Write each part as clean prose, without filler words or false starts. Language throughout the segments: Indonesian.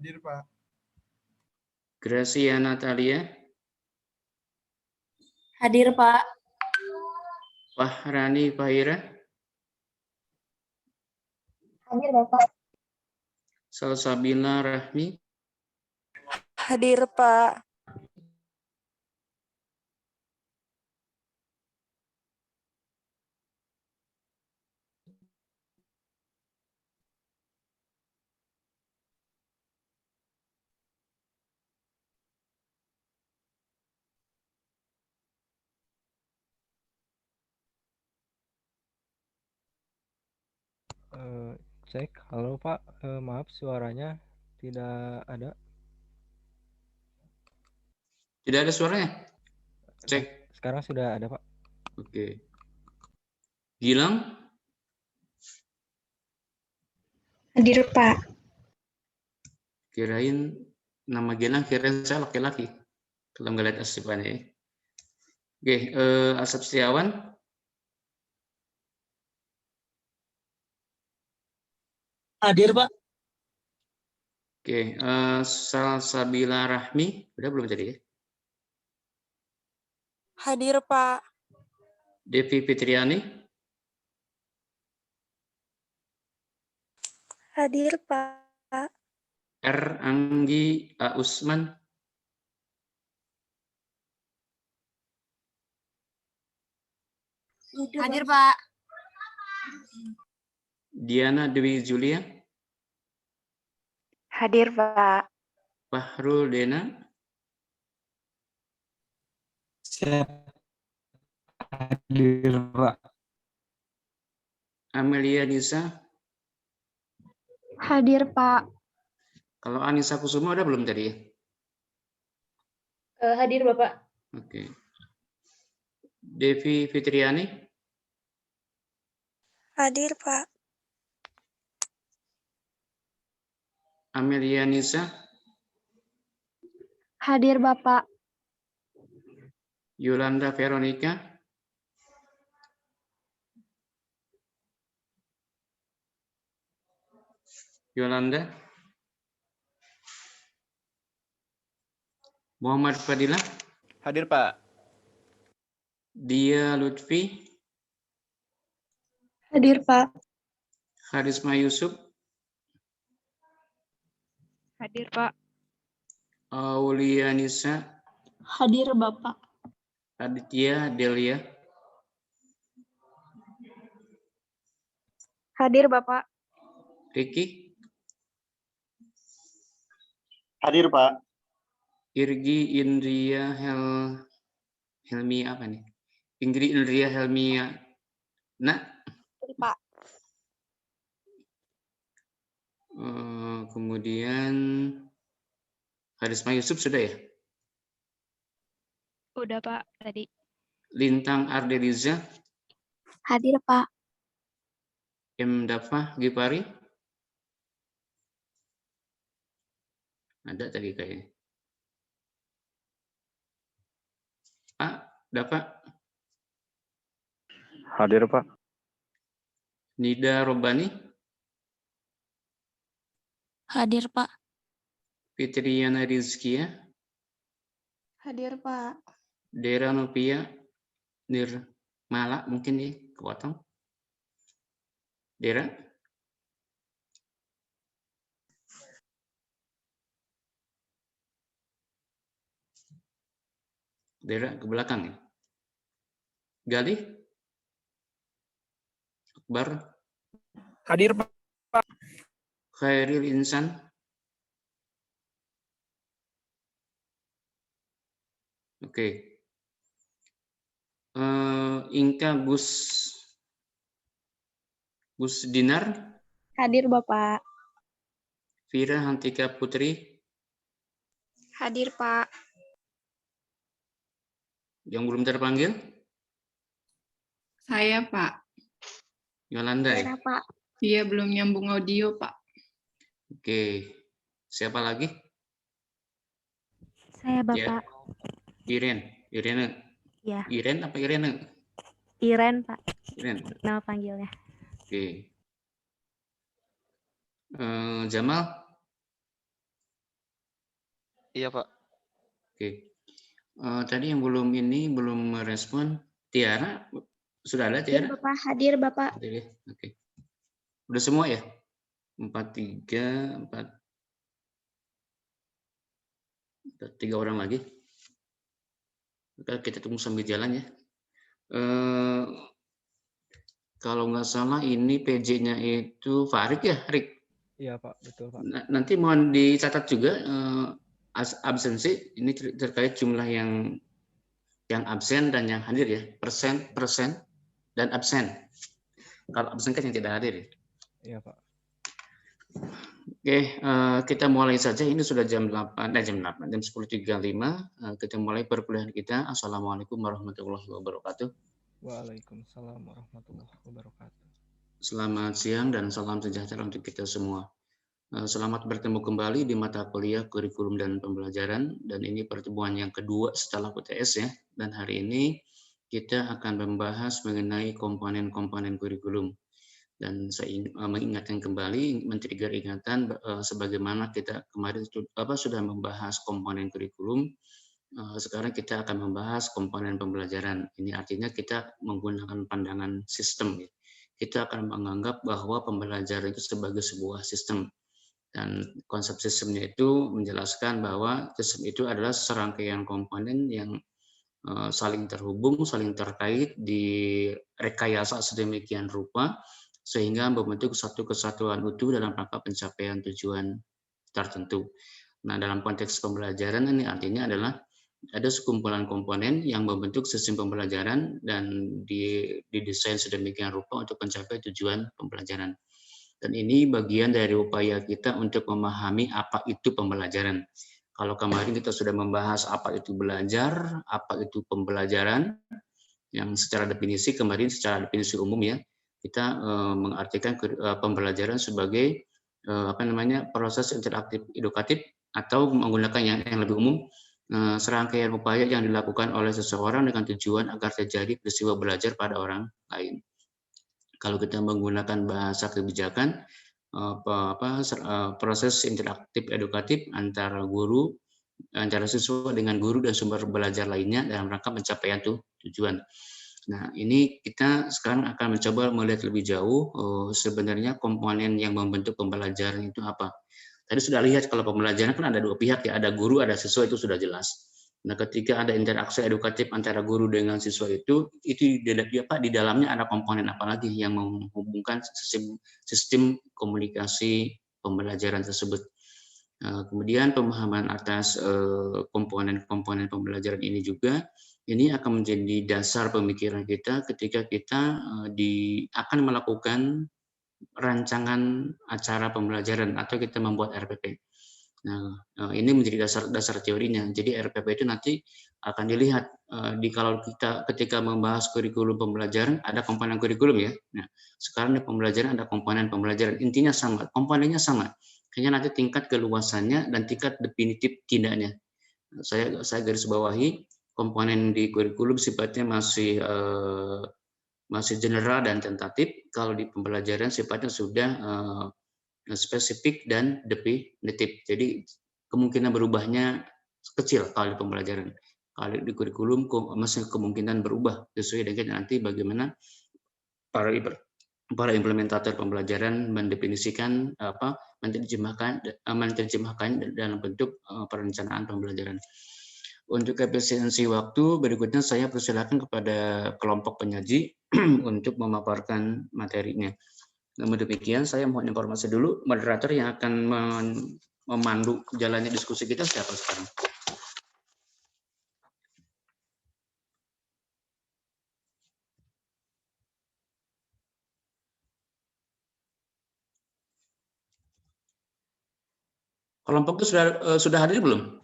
Hadir, Pak. Gracia Natalia. Hadir, Pak. Fahrani Fahira. Hadir, Bapak. Salsabila Rahmi. Hadir, Pak. Cek, halo Pak, maaf suaranya tidak ada. Tidak ada suaranya? Cek. Sekarang sudah ada Pak. Oke. Gilang? Hadir, Pak. Kirain nama Gilang, kirain saya laki-laki. Kalau nggak lihat asipannya. Oke, Asep Setiawan. Hadir, Pak. Oke, Salsabila Rahmi. Udah belum jadi ya? Hadir, Pak. Devi Fitriani. Hadir, Pak. R. Anggi A. Usman. Hadir, Pak. Diana Dewi Julia. Hadir, Pak. Fahrul Dena. Siap. Hadir Pak. Amelia Nisa. Hadir, Pak. Kalau Anissa Kusuma udah belum tadi ya? Hadir, Bapak. Oke. Devi Fitriani. Hadir, Pak. Amelia Nisa. Hadir, Bapak. Yolanda Veronica. Yolanda. Muhammad Fadila. Hadir, Pak. Dia Lutfi. Hadir, Pak. Harisma Yusuf. Hadir, Pak. Aulia Nisa. Hadir, Bapak. Aditya Delia. Hadir, Bapak. Ricky. Hadir, Pak. Irgi Indria Helmi apa nih? Ingrid Indria Helmia. Nah. Hadir, Pak. Kemudian Harisma Yusuf sudah ya? Udah, Pak, tadi. Lintang Ardeliza. Hadir, Pak. M. Dafah Gipari. Ada tadi kayaknya. Dapat. Hadir, Pak. Nida Robani. Hadir, Pak. Fitriana Rizkia. Hadir, Pak. Dera Novia Nirmala mungkin nih kepotong. Dera. Dera ke belakang ya. Gali. Akbar. Hadir, Pak. Khairil Insan. Oke. Inka Gus Dinar. Hadir, Bapak. Vira Hantika Putri. Hadir, Pak. Yang belum terpanggil? Saya, Pak. Yolanda ya? Pak. Iya, belum nyambung audio, Pak. Oke. Siapa lagi? Saya, Ya. Bapak. Irene. Ya. Irene apa Irene? Iren, Pak. Irene. Nama panggilnya. Oke. Jamal. Iya, Pak. Oke. Tadi yang belum merespon, Tiara, sudah ada Tiara? Bapak, hadir Bapak. Hadir ya? Oke. Udah semua ya? 3 orang lagi. Kita tunggu sambil jalan ya. Kalau nggak salah ini PJ-nya itu Farid ya, Rik? Iya Pak, betul Pak. Nanti mohon dicatat juga absensi ini terkait jumlah yang absen dan yang hadir ya, persen dan absen. Kalau absen kan yang tidak hadir ya. Iya Pak. Oke, kita mulai saja. Ini sudah jam 10.35. Kita mulai perkuliahan kita. Assalamualaikum warahmatullahi wabarakatuh. Waalaikumsalam warahmatullahi wabarakatuh. Selamat siang dan salam sejahtera untuk kita semua. Selamat bertemu kembali di mata kuliah kurikulum dan pembelajaran, dan ini pertemuan yang kedua setelah UTS ya. Dan hari ini kita akan membahas mengenai komponen-komponen kurikulum. Dan saya mengingatkan kembali, men-trigger ingatan sebagaimana kita kemarin sudah membahas komponen kurikulum, sekarang kita akan membahas komponen pembelajaran. Ini artinya kita menggunakan pandangan sistem. Ya. Kita akan menganggap bahwa pembelajaran itu sebagai sebuah sistem. Dan konsep sistemnya itu menjelaskan bahwa sistem itu adalah serangkaian komponen yang saling terhubung, saling terkait, di rekayasa sedemikian rupa, sehingga membentuk satu kesatuan utuh dalam rangka pencapaian tujuan tertentu. Nah, dalam konteks pembelajaran ini artinya adalah ada sekumpulan komponen yang membentuk sistem pembelajaran dan didesain sedemikian rupa untuk mencapai tujuan pembelajaran. Dan ini bagian dari upaya kita untuk memahami apa itu pembelajaran. Kalau kemarin kita sudah membahas apa itu belajar, apa itu pembelajaran, yang secara definisi kemarin secara definisi umum ya, kita mengartikan pembelajaran sebagai proses interaktif edukatif, atau menggunakan yang lebih umum, serangkaian upaya yang dilakukan oleh seseorang dengan tujuan agar terjadi peristiwa belajar pada orang lain. Kalau kita menggunakan bahasa kebijakan, proses interaktif edukatif antara siswa dengan guru dan sumber belajar lainnya dalam rangka pencapaian tujuan. Nah, ini kita sekarang akan mencoba melihat lebih jauh sebenarnya komponen yang membentuk pembelajaran itu apa. Tadi sudah lihat kalau pembelajaran kan ada dua pihak ya, ada guru, ada siswa, itu sudah jelas. Nah, ketika ada interaksi edukatif antara guru dengan siswa itu di dalamnya ada komponen apa lagi yang menghubungkan sistem komunikasi pembelajaran tersebut. Kemudian pemahaman atas komponen-komponen pembelajaran ini juga ini akan menjadi dasar pemikiran kita ketika kita akan melakukan rancangan acara pembelajaran atau kita membuat RPP. Nah, ini menjadi dasar teorinya. Jadi RPP itu nanti akan dilihat kalau kita ketika membahas kurikulum pembelajaran ada komponen kurikulum ya. Nah, sekarang di pembelajaran ada komponen pembelajaran. Intinya sama, komponennya sama. Hanya nanti tingkat keluasannya dan tingkat definitif tindaknya. Saya garis bawahi komponen di kurikulum sifatnya masih general dan tentatif. Kalau di pembelajaran sifatnya sudah spesifik dan definitif. Jadi kemungkinan berubahnya kecil kalau di pembelajaran. Kalau di kurikulum masih kemungkinan berubah sesuai dengan nanti bagaimana para implementator pembelajaran mendefinisikan menerjemahkan dalam bentuk perencanaan pembelajaran. Untuk efisiensi waktu, berikutnya saya persilakan kepada kelompok penyaji untuk memaparkan materinya. Namun demikian, saya mohon informasi dulu, moderator yang akan memandu jalannya diskusi kita siapa sekarang? Kelompok itu sudah hadir belum?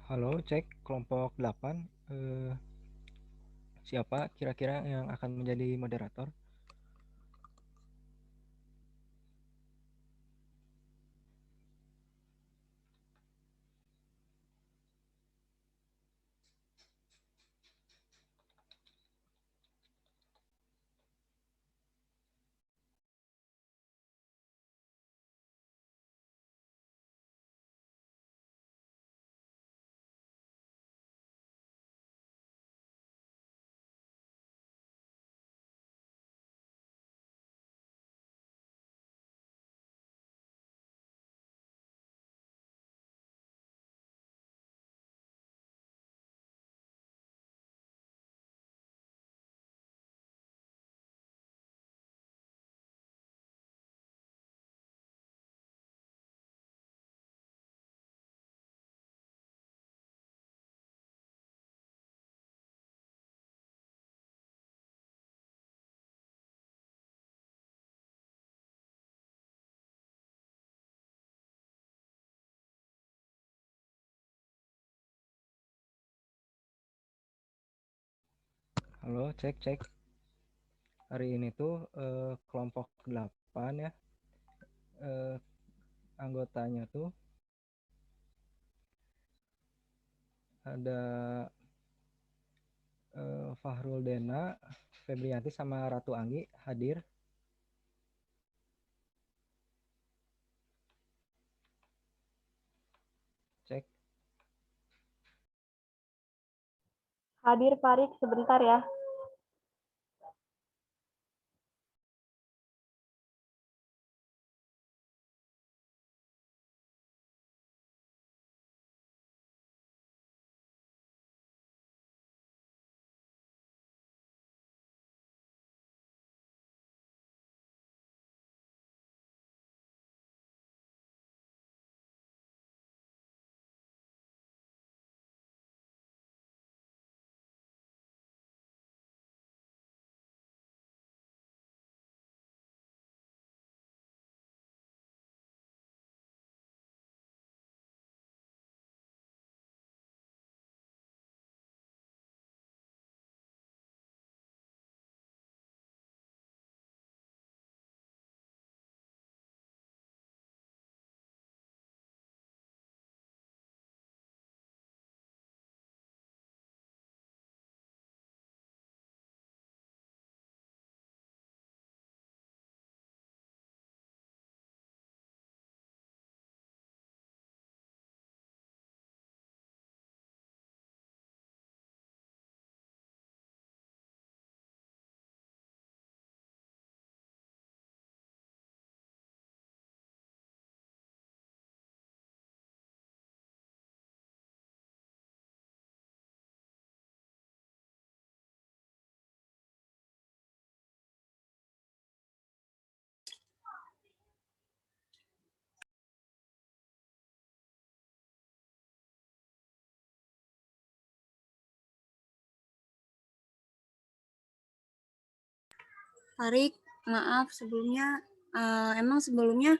Halo, cek kelompok 8. Siapa kira-kira yang akan menjadi moderator? Halo, cek. Hari ini tuh kelompok 8 ya. Anggotanya tuh ada Fahrul Dena, Febrianti sama Ratu Anggi hadir. Cek. Hadir Farid sebentar ya. Farid, maaf sebelumnya, emang sebelumnya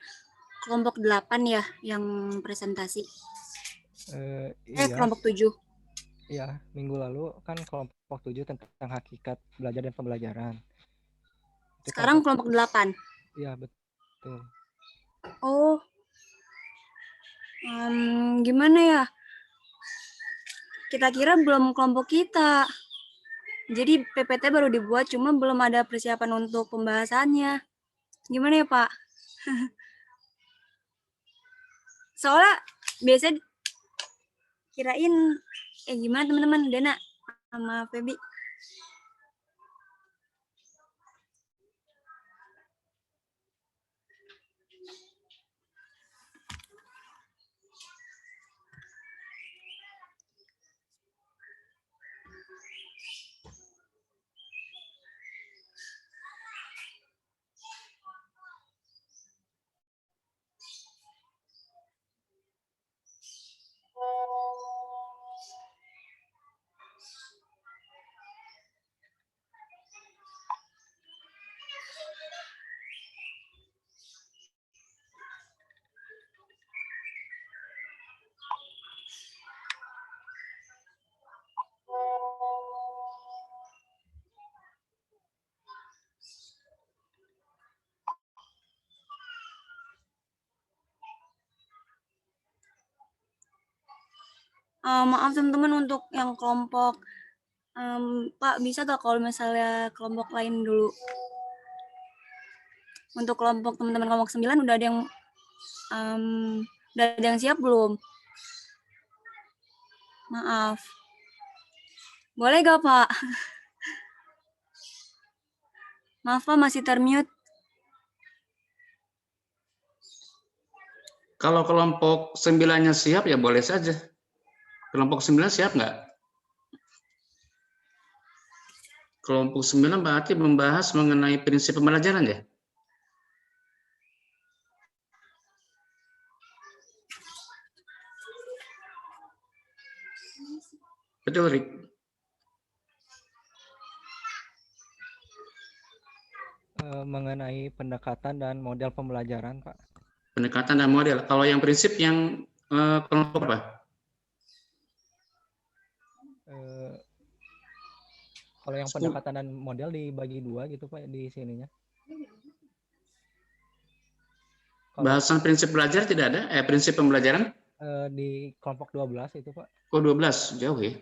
kelompok 8 ya yang presentasi? Iya, Kelompok 7. iya. Minggu lalu kan kelompok 7 tentang hakikat belajar dan pembelajaran. Itu Sekarang kelompok 8. Iya, betul. Oh, gimana ya? Kita kira belum kelompok kita. Jadi PPT baru dibuat, cuma belum ada persiapan untuk pembahasannya. Gimana ya, Pak? Soalnya biasanya kirain, gimana teman-teman, Dena sama Feby? Maaf teman-teman untuk yang kelompok, Pak bisa gak kalau misalnya kelompok lain dulu? Untuk kelompok teman-teman kelompok 9 udah ada yang siap belum? Maaf. Boleh gak Pak? Maaf Pak, masih termute. Kalau kelompok 9-nya siap ya boleh saja. Kelompok 9 siap nggak? Kelompok 9 berarti membahas mengenai prinsip pembelajaran ya? Betul, Rik? Mengenai pendekatan dan model pembelajaran, Pak. Pendekatan dan model. Kalau yang prinsip yang kelompok apa? Kalau yang pendekatan dan model dibagi 2 gitu Pak di sininya. Bahasan prinsip belajar tidak ada? Prinsip pembelajaran? Di kelompok 12 itu Pak. Oh 12, jauh ya.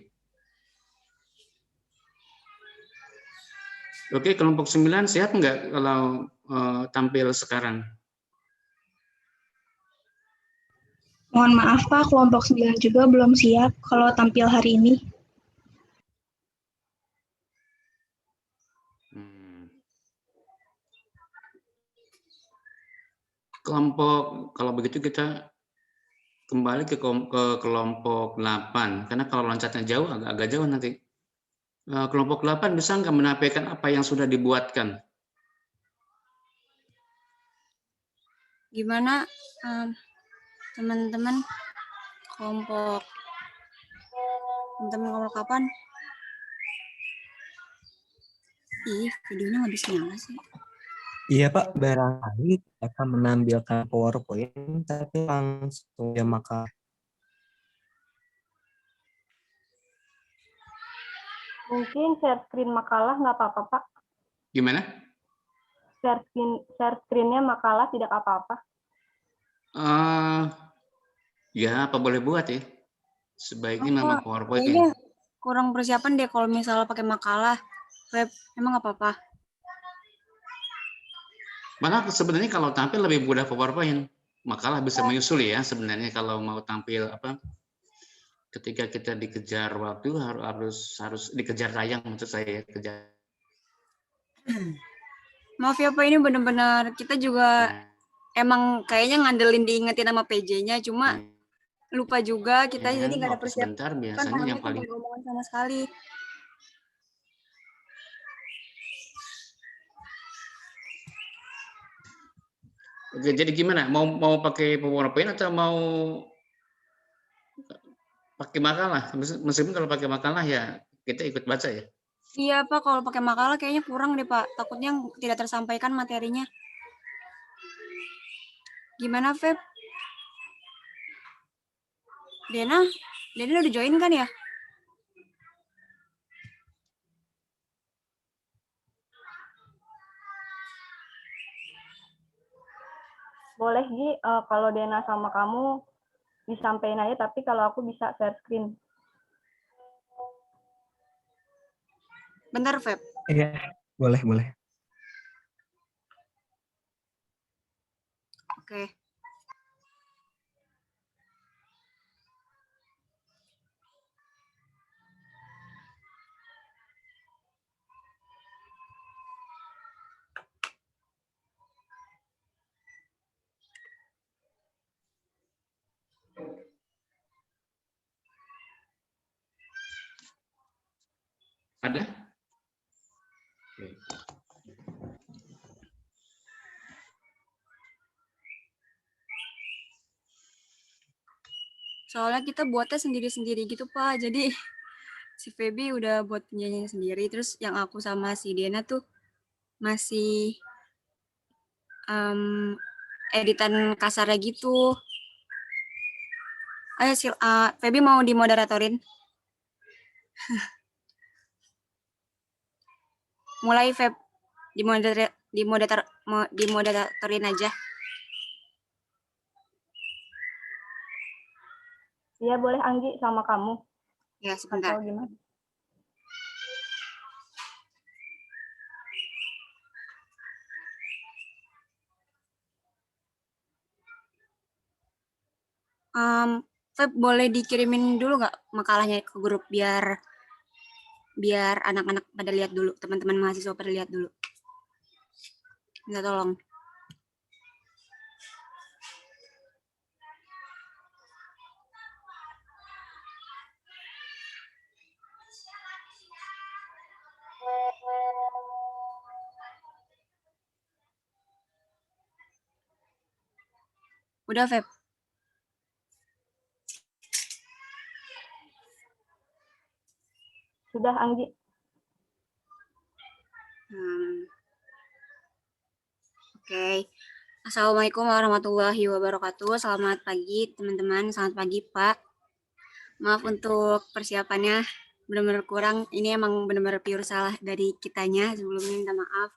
Oke, kelompok 9 siap nggak kalau tampil sekarang? Mohon maaf Pak, kelompok 9 juga belum siap kalau tampil hari ini. Kelompok, kalau begitu kita kembali ke kelompok 8, karena kalau loncatnya jauh, agak jauh nanti. Kelompok 8 bisa nggak menampilkan apa yang sudah dibuatkan? Gimana teman-teman kelompok kapan? Ih, videonya nggak bisa nyala sih. Iya Pak, barangkali akan menampilkan PowerPoint tapi langsung ya maka. Mungkin share screen makalah nggak apa-apa, Pak. Gimana? Share screen-nya makalah tidak apa-apa. Ya, apa boleh buat ya? Sebaiknya memang PowerPoint. Kayaknya kurang persiapan deh kalau misalnya pakai makalah. Web, emang nggak apa-apa? Malah sebenarnya kalau tampil lebih mudah PowerPoint. Makalah bisa menyusul ya sebenarnya kalau mau tampil apa? Ketika kita dikejar waktu harus dikejar tayang, maksud saya kejar. Maaf ya Pak, ini benar-benar kita juga emang kayaknya ngandelin diingetin sama PJ-nya, cuma lupa juga kita jadi nggak ada persiapan. Sebentar biasanya yang paling ngomongin sama sekali. Oke, jadi gimana? Mau pakai PowerPoint atau mau pakai makalah? Meskipun kalau pakai makalah ya kita ikut baca ya. Iya Pak, kalau pakai makalah kayaknya kurang deh Pak. Takutnya tidak tersampaikan materinya. Gimana Feb? Dena udah join kan ya? Boleh Gi, kalau Dena sama kamu disampaikan aja, tapi kalau aku bisa share screen. Bentar Feb. Iya, boleh. Oke. Ada? Soalnya kita buatnya sendiri-sendiri gitu Pak. Jadi si Feby udah buat penyanyinya sendiri. Terus yang aku sama si Dena tuh masih editan kasarnya gitu. Ayo Feby mau dimoderatorin? Mulai Feb, dimoderatorin aja. Iya boleh Anggi sama kamu. Ya sebentar. Atau gimana? Feb boleh dikirimin dulu nggak makalahnya ke grup biar anak-anak pada lihat dulu, teman-teman mahasiswa pada lihat dulu. Minta tolong. Udah Feb. Sudah Anggi. Oke. Assalamualaikum warahmatullahi wabarakatuh. Selamat pagi teman-teman, selamat pagi Pak. Maaf untuk persiapannya benar-benar kurang. Ini emang benar-benar pure salah dari kitanya. Sebelumnya minta maaf.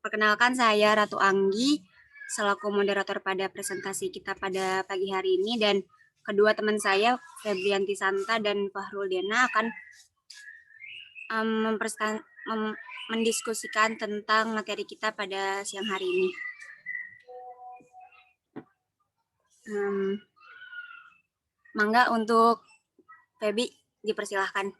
Perkenalkan, saya Ratu Anggi selaku moderator pada presentasi kita pada pagi hari ini, dan kedua teman saya Febrianti Santa dan Fahrul Dena akan mendiskusikan tentang materi kita pada siang hari ini. Mangga untuk Febi dipersilahkan.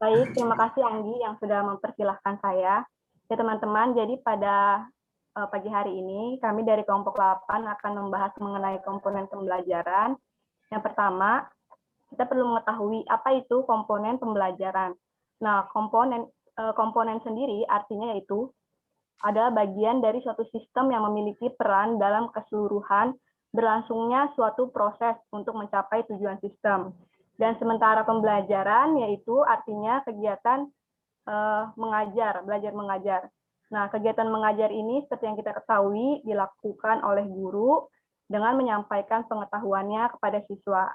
Baik, terima kasih Anggi yang sudah mempersilahkan saya. Ya teman-teman, jadi pada pagi hari ini kami dari kelompok 8 akan membahas mengenai komponen pembelajaran. Yang pertama, kita perlu mengetahui apa itu komponen pembelajaran. Nah, komponen sendiri artinya yaitu adalah bagian dari suatu sistem yang memiliki peran dalam keseluruhan berlangsungnya suatu proses untuk mencapai tujuan sistem. Dan sementara pembelajaran yaitu artinya kegiatan mengajar, belajar mengajar. Nah, kegiatan mengajar ini seperti yang kita ketahui dilakukan oleh guru dengan menyampaikan pengetahuannya kepada siswa.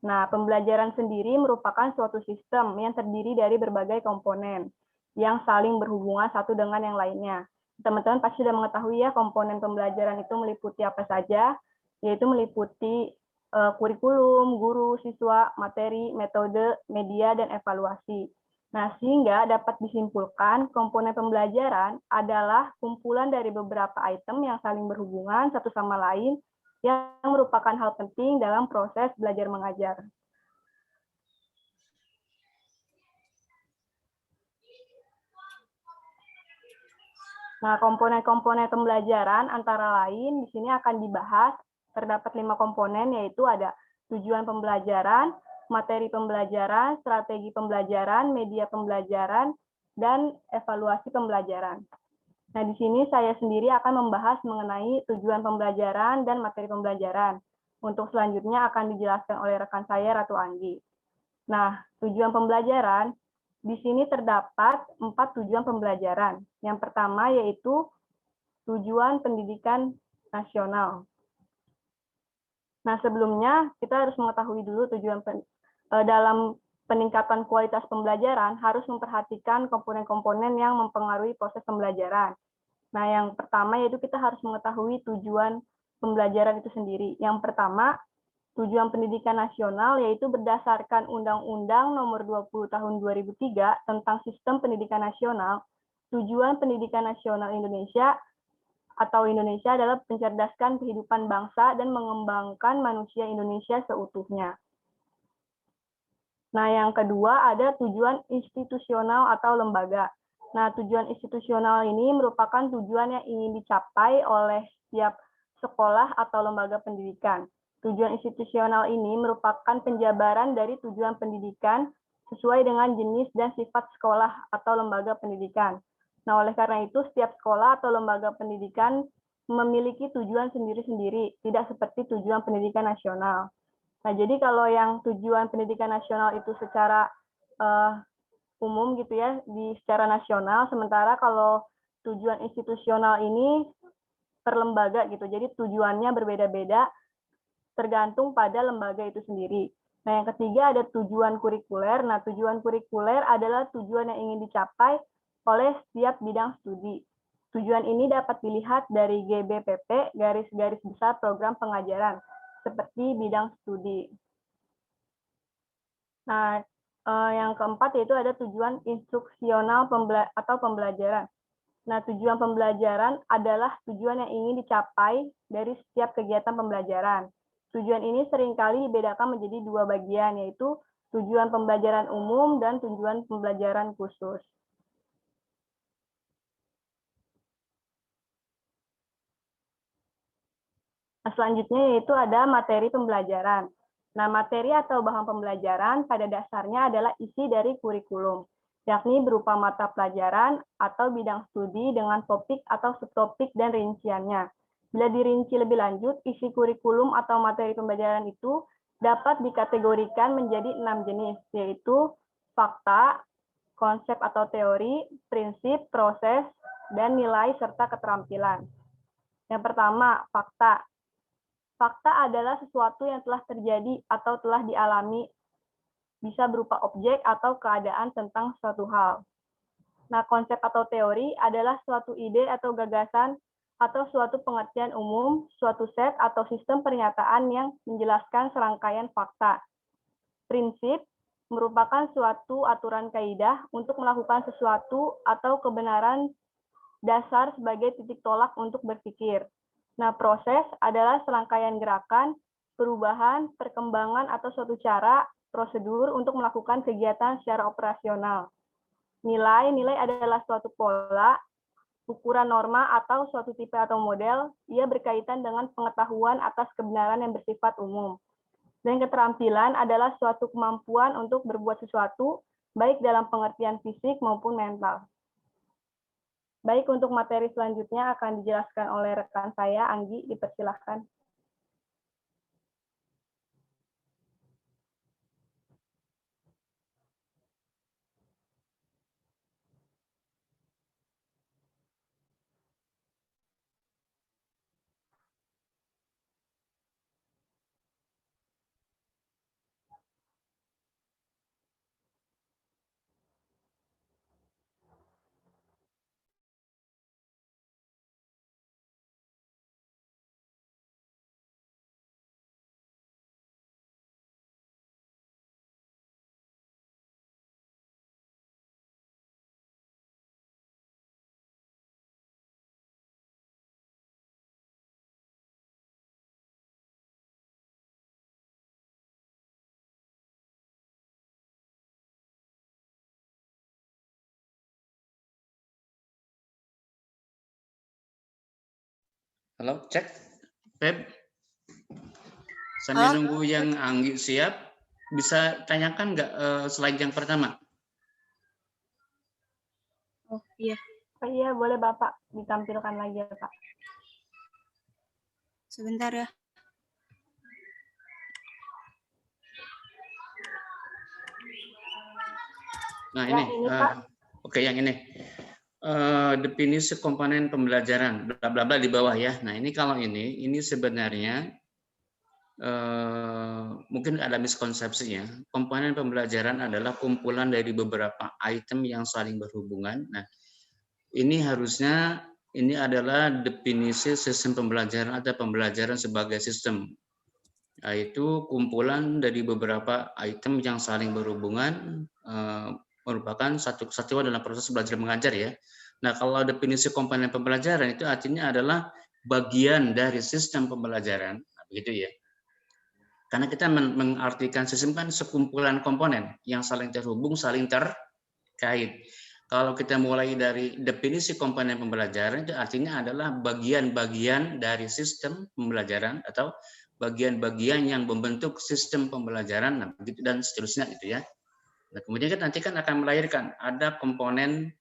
Nah, pembelajaran sendiri merupakan suatu sistem yang terdiri dari berbagai komponen yang saling berhubungan satu dengan yang lainnya. Teman-teman pasti sudah mengetahui ya komponen pembelajaran itu meliputi apa saja, yaitu meliputi kurikulum, guru, siswa, materi, metode, media, dan evaluasi. Nah, sehingga dapat disimpulkan komponen pembelajaran adalah kumpulan dari beberapa item yang saling berhubungan satu sama lain yang merupakan hal penting dalam proses belajar mengajar. Nah, komponen-komponen pembelajaran antara lain di sini akan dibahas. Terdapat 5 komponen, yaitu ada tujuan pembelajaran, materi pembelajaran, strategi pembelajaran, media pembelajaran, dan evaluasi pembelajaran. Nah, di sini saya sendiri akan membahas mengenai tujuan pembelajaran dan materi pembelajaran. Untuk selanjutnya akan dijelaskan oleh rekan saya, Ratu Anggi. Nah, tujuan pembelajaran, di sini terdapat 4 tujuan pembelajaran. Yang pertama yaitu tujuan pendidikan nasional. Nah, sebelumnya kita harus mengetahui dulu tujuan dalam peningkatan kualitas pembelajaran harus memperhatikan komponen-komponen yang mempengaruhi proses pembelajaran. Nah, yang pertama yaitu kita harus mengetahui tujuan pembelajaran itu sendiri. Yang pertama, tujuan pendidikan nasional yaitu berdasarkan Undang-Undang Nomor 20 Tahun 2003 tentang Sistem Pendidikan Nasional. Tujuan pendidikan nasional Indonesia atau Indonesia adalah mencerdaskan kehidupan bangsa dan mengembangkan manusia Indonesia seutuhnya. Nah, yang kedua ada tujuan institusional atau lembaga. Nah, tujuan institusional ini merupakan tujuan yang ingin dicapai oleh setiap sekolah atau lembaga pendidikan. Tujuan institusional ini merupakan penjabaran dari tujuan pendidikan sesuai dengan jenis dan sifat sekolah atau lembaga pendidikan. Nah, oleh karena itu, setiap sekolah atau lembaga pendidikan memiliki tujuan sendiri-sendiri, tidak seperti tujuan pendidikan nasional. Nah, jadi kalau yang tujuan pendidikan nasional itu secara umum gitu ya, secara nasional, sementara kalau tujuan institusional ini per lembaga gitu, jadi tujuannya berbeda-beda tergantung pada lembaga itu sendiri. Nah, yang ketiga ada tujuan kurikuler. Nah, tujuan kurikuler adalah tujuan yang ingin dicapai oleh setiap bidang studi. Tujuan ini dapat dilihat dari GBPP, garis-garis besar program pengajaran, seperti bidang studi. Nah, yang keempat yaitu ada tujuan instruksional atau pembelajaran. Nah, tujuan pembelajaran adalah tujuan yang ingin dicapai dari setiap kegiatan pembelajaran. Tujuan ini seringkali dibedakan menjadi 2 bagian, yaitu tujuan pembelajaran umum dan tujuan pembelajaran khusus. Nah, selanjutnya yaitu ada materi pembelajaran. Nah, materi atau bahan pembelajaran pada dasarnya adalah isi dari kurikulum, yakni berupa mata pelajaran atau bidang studi dengan topik atau subtopik dan rinciannya. Bila dirinci lebih lanjut, isi kurikulum atau materi pembelajaran itu dapat dikategorikan menjadi 6 jenis, yaitu fakta, konsep atau teori, prinsip, proses, dan nilai serta keterampilan. Yang pertama, fakta. Fakta adalah sesuatu yang telah terjadi atau telah dialami, bisa berupa objek atau keadaan tentang suatu hal. Nah, konsep atau teori adalah suatu ide atau gagasan atau suatu pengertian umum, suatu set atau sistem pernyataan yang menjelaskan serangkaian fakta. Prinsip merupakan suatu aturan kaidah untuk melakukan sesuatu atau kebenaran dasar sebagai titik tolak untuk berpikir. Nah, proses adalah serangkaian gerakan, perubahan, perkembangan atau suatu cara, prosedur untuk melakukan kegiatan secara operasional. Nilai adalah suatu pola, ukuran norma atau suatu tipe atau model, ia berkaitan dengan pengetahuan atas kebenaran yang bersifat umum. Dan keterampilan adalah suatu kemampuan untuk berbuat sesuatu, baik dalam pengertian fisik maupun mental. Baik, untuk materi selanjutnya akan dijelaskan oleh rekan saya, Anggi, dipersilahkan. Halo, cek. Feb, sambil nunggu yang Anggi siap, bisa tanyakan nggak slide yang pertama? Oh iya, Oh, iya, boleh Bapak ditampilkan lagi ya, Pak. sebentar ya. Nah, Ya, ini, ini, Pak. oke, yang ini. Definisi komponen pembelajaran, bla bla bla di bawah ya. Nah, ini kalau ini sebenarnya mungkin ada miskonsepsinya. Komponen pembelajaran adalah kumpulan dari beberapa item yang saling berhubungan. Nah, ini harusnya ini adalah definisi sistem pembelajaran atau pembelajaran sebagai sistem, yaitu kumpulan dari beberapa item yang saling berhubungan, merupakan satu kesatuan dalam proses belajar mengajar ya. Nah, kalau definisi komponen pembelajaran itu artinya adalah bagian dari sistem pembelajaran, begitu ya. Karena kita mengartikan sistem kan sekumpulan komponen yang saling terhubung, saling terkait. Kalau kita mulai dari definisi komponen pembelajaran itu artinya adalah bagian-bagian dari sistem pembelajaran atau bagian-bagian yang membentuk sistem pembelajaran, nah, begitu dan seterusnya gitu ya. Nah, kemudian kita nanti kan akan melahirkan ada komponen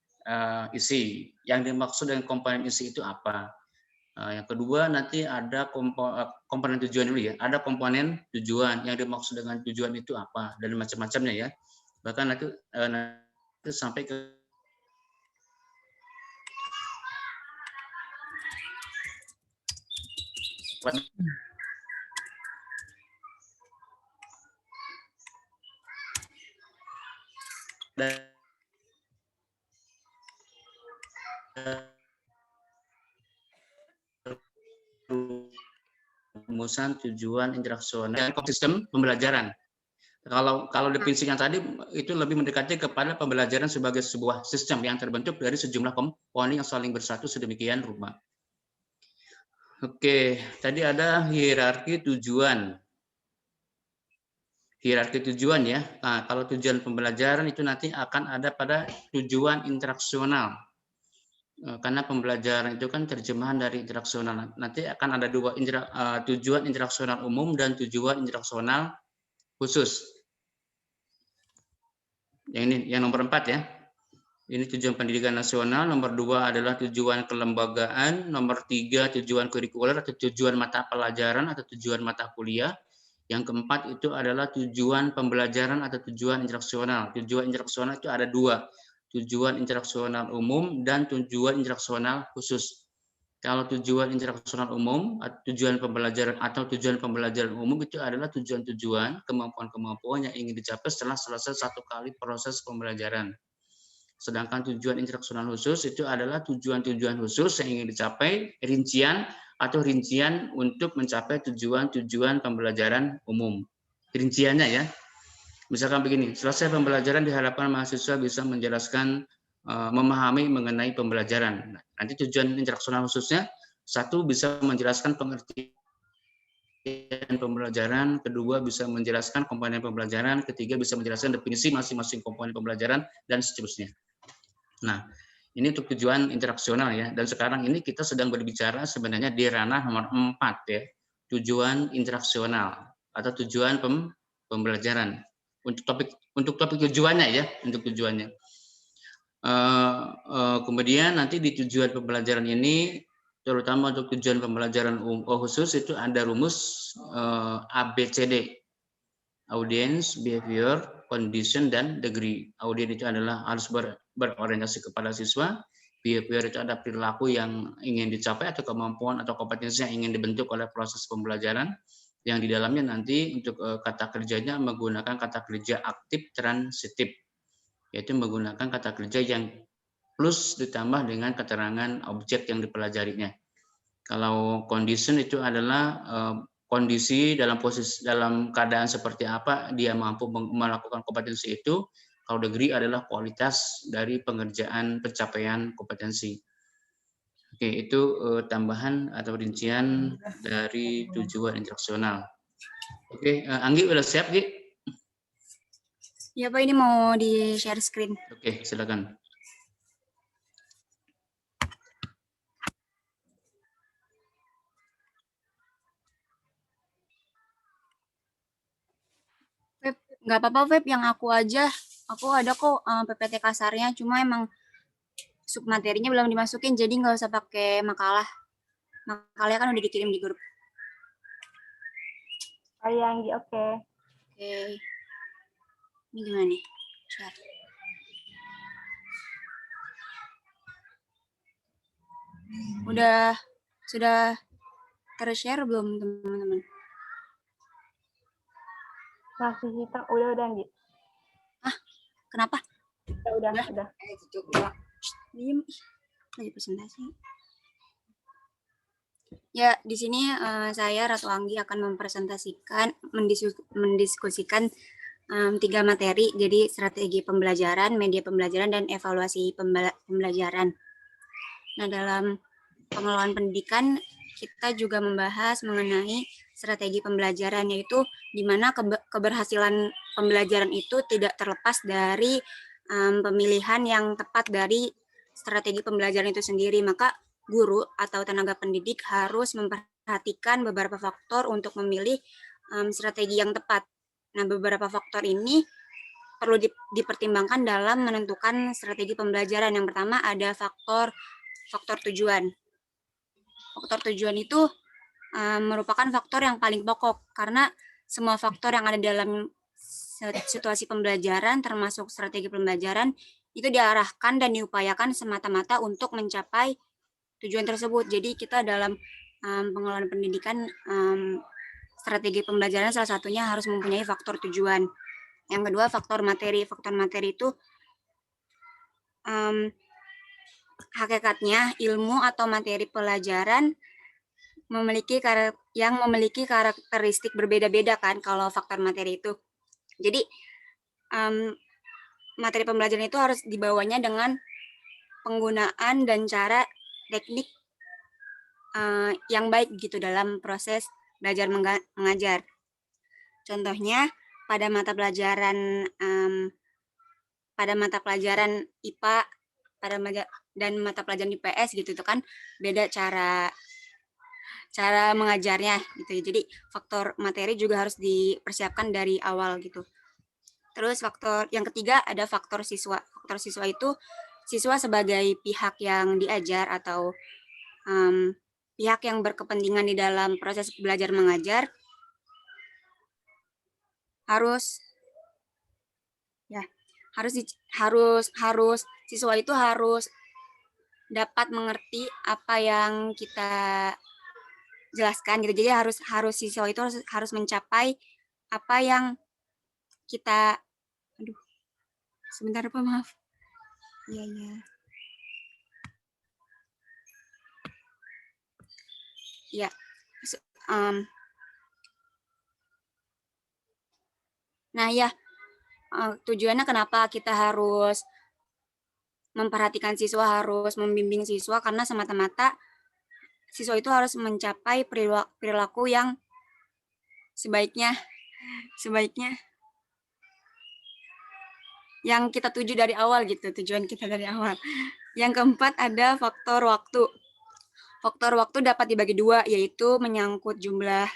isi. Yang dimaksud dengan komponen isi itu apa? Yang kedua nanti ada komponen tujuan dulu ya. Ada komponen tujuan. Yang dimaksud dengan tujuan itu apa? Dan macam-macamnya ya. Bahkan nanti sampai ke rumusan tujuan interaksional dan sistem pembelajaran. Kalau definisi yang tadi itu lebih mendekati kepada pembelajaran sebagai sebuah sistem yang terbentuk dari sejumlah komponen yang saling bersatu sedemikian rupa. Oke, tadi ada hierarki tujuan. Hierarki tujuan ya. Nah, kalau tujuan pembelajaran itu nanti akan ada pada tujuan interaksional. Karena pembelajaran itu kan terjemahan dari interaksional. Nanti akan ada dua tujuan interaksional umum dan tujuan interaksional khusus. Yang ini, yang nomor 4 ya. Ini tujuan pendidikan nasional. Nomor 2 adalah tujuan kelembagaan. Nomor 3 tujuan kurikuler atau tujuan mata pelajaran atau tujuan mata kuliah. Yang keempat itu adalah tujuan pembelajaran atau tujuan instruksional. Tujuan instruksional itu ada 2, tujuan instruksional umum dan tujuan instruksional khusus. Kalau tujuan instruksional umum, tujuan pembelajaran atau tujuan pembelajaran umum itu adalah tujuan-tujuan, kemampuan-kemampuan yang ingin dicapai setelah selesai satu kali proses pembelajaran. Sedangkan tujuan instruksional khusus itu adalah tujuan-tujuan khusus yang ingin dicapai, rincian untuk mencapai tujuan-tujuan pembelajaran umum. Rinciannya ya. Misalkan begini, selesai pembelajaran diharapkan mahasiswa bisa menjelaskan, memahami mengenai pembelajaran. Nanti tujuan instruksional khususnya, 1 bisa menjelaskan pengertian pembelajaran, kedua bisa menjelaskan komponen pembelajaran, ketiga bisa menjelaskan definisi masing-masing komponen pembelajaran, dan seterusnya. Nah, ini untuk tujuan instruksional ya. Dan sekarang ini kita sedang berbicara sebenarnya di ranah nomor 4 ya, tujuan instruksional atau tujuan pembelajaran. Untuk topik tujuannya ya, untuk tujuannya. Kemudian nanti di tujuan pembelajaran ini, terutama untuk tujuan pembelajaran khusus itu ada rumus ABCD, audience, behavior, condition, dan degree. Audience itu adalah harus berorientasi kepada siswa. Behavior itu ada perilaku yang ingin dicapai atau kemampuan atau kompetensi yang ingin dibentuk oleh proses pembelajaran. Yang di dalamnya nanti untuk kata kerjanya menggunakan kata kerja aktif transitif, yaitu menggunakan kata kerja yang plus ditambah dengan keterangan objek yang dipelajarinya. Kalau condition itu adalah kondisi dalam keadaan seperti apa dia mampu melakukan kompetensi itu. Kalau degree adalah kualitas dari pengerjaan pencapaian kompetensi. Oke, itu tambahan atau rincian dari tujuan instruksional. Oke, Anggi udah siap, Gi? Ya Pak, ini mau di share screen. Oke, silakan. Feb, nggak apa-apa Feb, yang aku aja. Aku ada kok PPT kasarnya, cuma emang submaterinya belum dimasukin, jadi nggak usah pakai makalah. Makalahnya kan udah dikirim di grup. Oh iya, Anggi, oke. Oke. Ini gimana nih? Share. Sudah ter-share belum teman-teman? Masih hitam, udah Anggi. Kenapa? Udah. Diem, lagi presentasi. Ya, di sini saya Ratu Anggi akan mendiskusikan 3 materi, jadi strategi pembelajaran, media pembelajaran, dan evaluasi pembelajaran. Nah, dalam pengelolaan pendidikan, kita juga membahas mengenai strategi pembelajaran, yaitu di mana keberhasilan pembelajaran itu tidak terlepas dari pemilihan yang tepat dari strategi pembelajaran itu sendiri. Maka guru atau tenaga pendidik harus memperhatikan beberapa faktor untuk memilih strategi yang tepat. Nah, beberapa faktor ini perlu dipertimbangkan dalam menentukan strategi pembelajaran. Yang pertama ada faktor tujuan. Faktor tujuan itu merupakan faktor yang paling pokok, karena semua faktor yang ada dalam situasi pembelajaran, termasuk strategi pembelajaran, itu diarahkan dan diupayakan semata-mata untuk mencapai tujuan tersebut. Jadi kita dalam pengelolaan pendidikan, strategi pembelajaran salah satunya harus mempunyai faktor tujuan. Yang kedua, faktor materi. Faktor materi itu hakikatnya ilmu atau materi pelajaran memiliki karakteristik berbeda-beda kan kalau faktor materi itu. Jadi materi pembelajaran itu harus dibawanya dengan penggunaan dan cara teknik yang baik gitu dalam proses belajar mengajar. Contohnya pada mata pelajaran IPA dan mata pelajaran IPS gitu itu kan beda cara mengajarnya gitu. Jadi faktor materi juga harus dipersiapkan dari awal gitu. Terus faktor yang ketiga ada faktor siswa. Faktor siswa itu siswa sebagai pihak yang diajar atau pihak yang berkepentingan di dalam proses belajar mengajar harus siswa itu harus dapat mengerti apa yang kita jelaskan gitu. Jadi harus siswa itu harus mencapai apa yang kita sebentar Pak, maaf. Iya. Ya. Nah ya, tujuannya kenapa kita harus memperhatikan siswa, harus membimbing siswa, karena semata-mata siswa itu harus mencapai perilaku yang sebaiknya yang kita tuju dari awal gitu, tujuan kita dari awal. Yang keempat ada faktor waktu. Faktor waktu dapat dibagi dua, yaitu menyangkut jumlah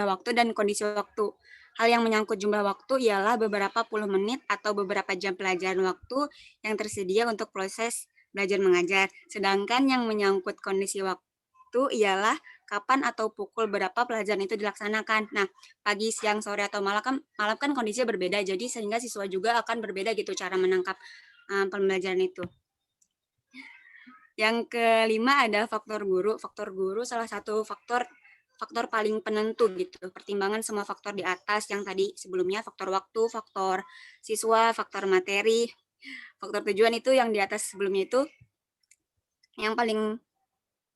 waktu dan kondisi waktu. Hal yang menyangkut jumlah waktu ialah beberapa puluh menit atau beberapa jam pelajaran waktu yang tersedia untuk proses belajar mengajar. Sedangkan yang menyangkut kondisi waktu ialah kapan atau pukul berapa pelajaran itu dilaksanakan. Nah, pagi, siang, sore, atau malam kan kondisinya berbeda, jadi sehingga siswa juga akan berbeda gitu cara menangkap pembelajaran itu. Yang kelima ada faktor guru. Faktor guru salah satu faktor paling penentu gitu. Pertimbangan semua faktor di atas yang tadi sebelumnya, faktor waktu, faktor siswa, faktor materi, faktor tujuan itu yang di atas sebelumnya itu. Yang paling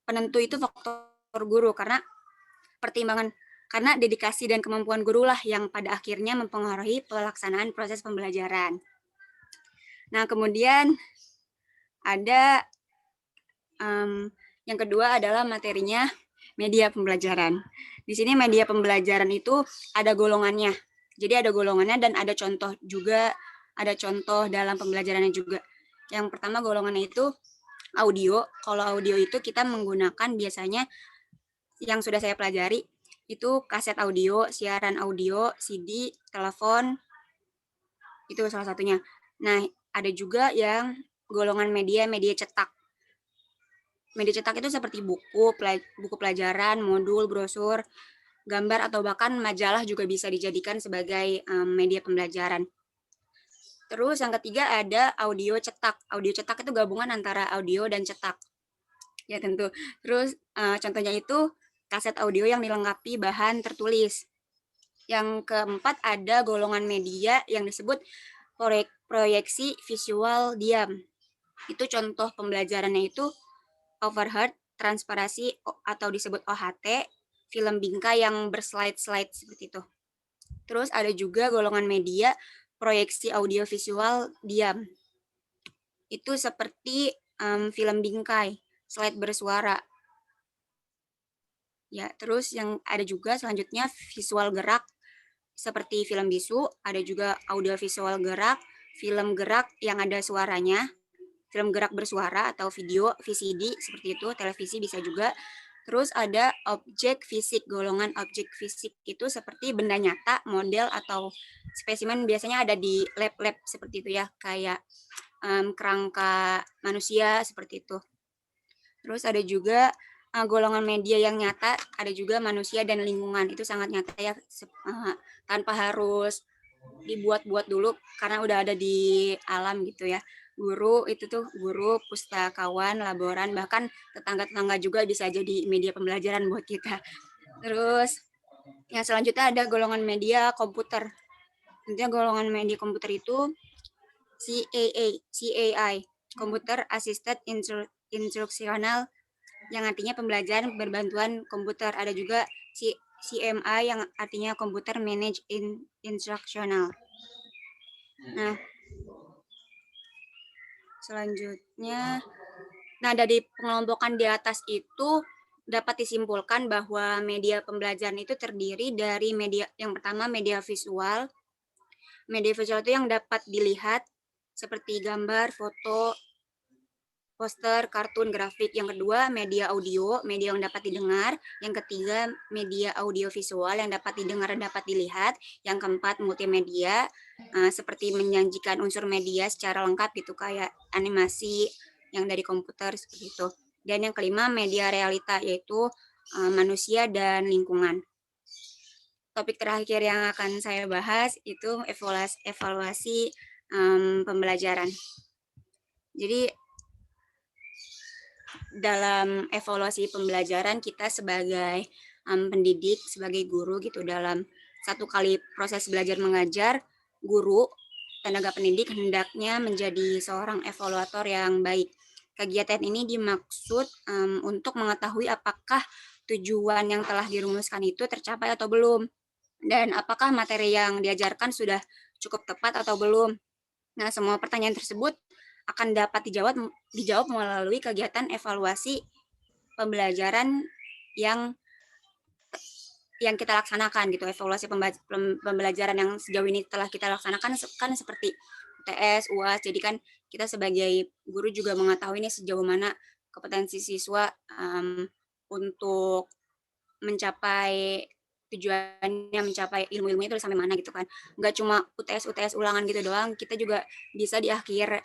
penentu itu faktor guru karena dedikasi dan kemampuan guru lah yang pada akhirnya mempengaruhi pelaksanaan proses pembelajaran. Nah, kemudian ada yang kedua adalah materinya media pembelajaran. Di sini media pembelajaran itu ada golongannya. Jadi ada golongannya dan ada contoh juga, ada contoh dalam pembelajarannya juga. Yang pertama golongannya itu audio. Kalau audio itu kita menggunakan biasanya yang sudah saya pelajari itu kaset audio, siaran audio, CD, telepon, itu salah satunya. Nah, ada juga yang golongan media cetak. Media cetak itu seperti buku pelajaran, modul, brosur, gambar, atau bahkan majalah juga bisa dijadikan sebagai media pembelajaran. Terus yang ketiga ada audio cetak. Audio cetak itu gabungan antara audio dan cetak. Ya tentu. Terus contohnya itu kaset audio yang dilengkapi bahan tertulis. Yang keempat ada golongan media yang disebut proyeksi visual diam. Itu contoh pembelajarannya itu overhead, transparasi atau disebut OHT, film bingkai yang berslide-slide seperti itu. Terus ada juga golongan media proyeksi audiovisual diam. Itu seperti film bingkai, slide bersuara. Ya, terus yang ada juga selanjutnya visual gerak seperti film bisu, ada juga audiovisual gerak, film gerak yang ada suaranya, film gerak bersuara atau video, VCD seperti itu, televisi bisa juga. Terus ada objek fisik, golongan objek fisik itu seperti benda nyata, model atau spesimen biasanya ada di lab-lab seperti itu ya, kayak kerangka manusia seperti itu. Terus ada juga golongan media yang nyata, ada juga manusia dan lingkungan, itu sangat nyata ya, tanpa harus dibuat-buat dulu karena udah ada di alam gitu ya. Guru itu tuh guru, pustakawan, laboran, bahkan tetangga-tetangga juga bisa jadi media pembelajaran buat kita. Terus yang selanjutnya ada golongan media komputer. Tentunya golongan media komputer itu CAI, Computer Assisted Instructional, yang artinya pembelajaran berbantuan komputer. Ada juga CMI yang artinya Computer Managed Instructional. Nah, selanjutnya, dari pengelompokan di atas itu dapat disimpulkan bahwa media pembelajaran itu terdiri dari media, yang pertama media visual. Media visual itu yang dapat dilihat seperti gambar, foto, poster, kartun, grafik. Yang kedua, media audio, media yang dapat didengar. Yang ketiga, media audio visual yang dapat didengar dan dapat dilihat. Yang keempat, multimedia, seperti menyajikan unsur media secara lengkap gitu, kayak animasi yang dari komputer seperti itu. Dan yang kelima, media realita, yaitu manusia dan lingkungan. Topik terakhir yang akan saya bahas itu evaluasi pembelajaran. Jadi dalam evaluasi pembelajaran kita sebagai pendidik, sebagai guru gitu, dalam satu kali proses belajar mengajar, guru, tenaga pendidik hendaknya menjadi seorang evaluator yang baik. Kegiatan ini dimaksud untuk mengetahui apakah tujuan yang telah dirumuskan itu tercapai atau belum, dan apakah materi yang diajarkan sudah cukup tepat atau belum. Nah, semua pertanyaan tersebut akan dapat dijawab melalui kegiatan evaluasi pembelajaran yang kita laksanakan gitu. Evaluasi pembelajaran yang sejauh ini telah kita laksanakan kan seperti UTS, UAS. Jadi kan kita sebagai guru juga mengetahui ini sejauh mana kompetensi siswa untuk mencapai tujuannya, mencapai ilmu-ilmunya itu sampai mana gitu kan. Nggak cuma UTS ulangan gitu doang, kita juga bisa di akhir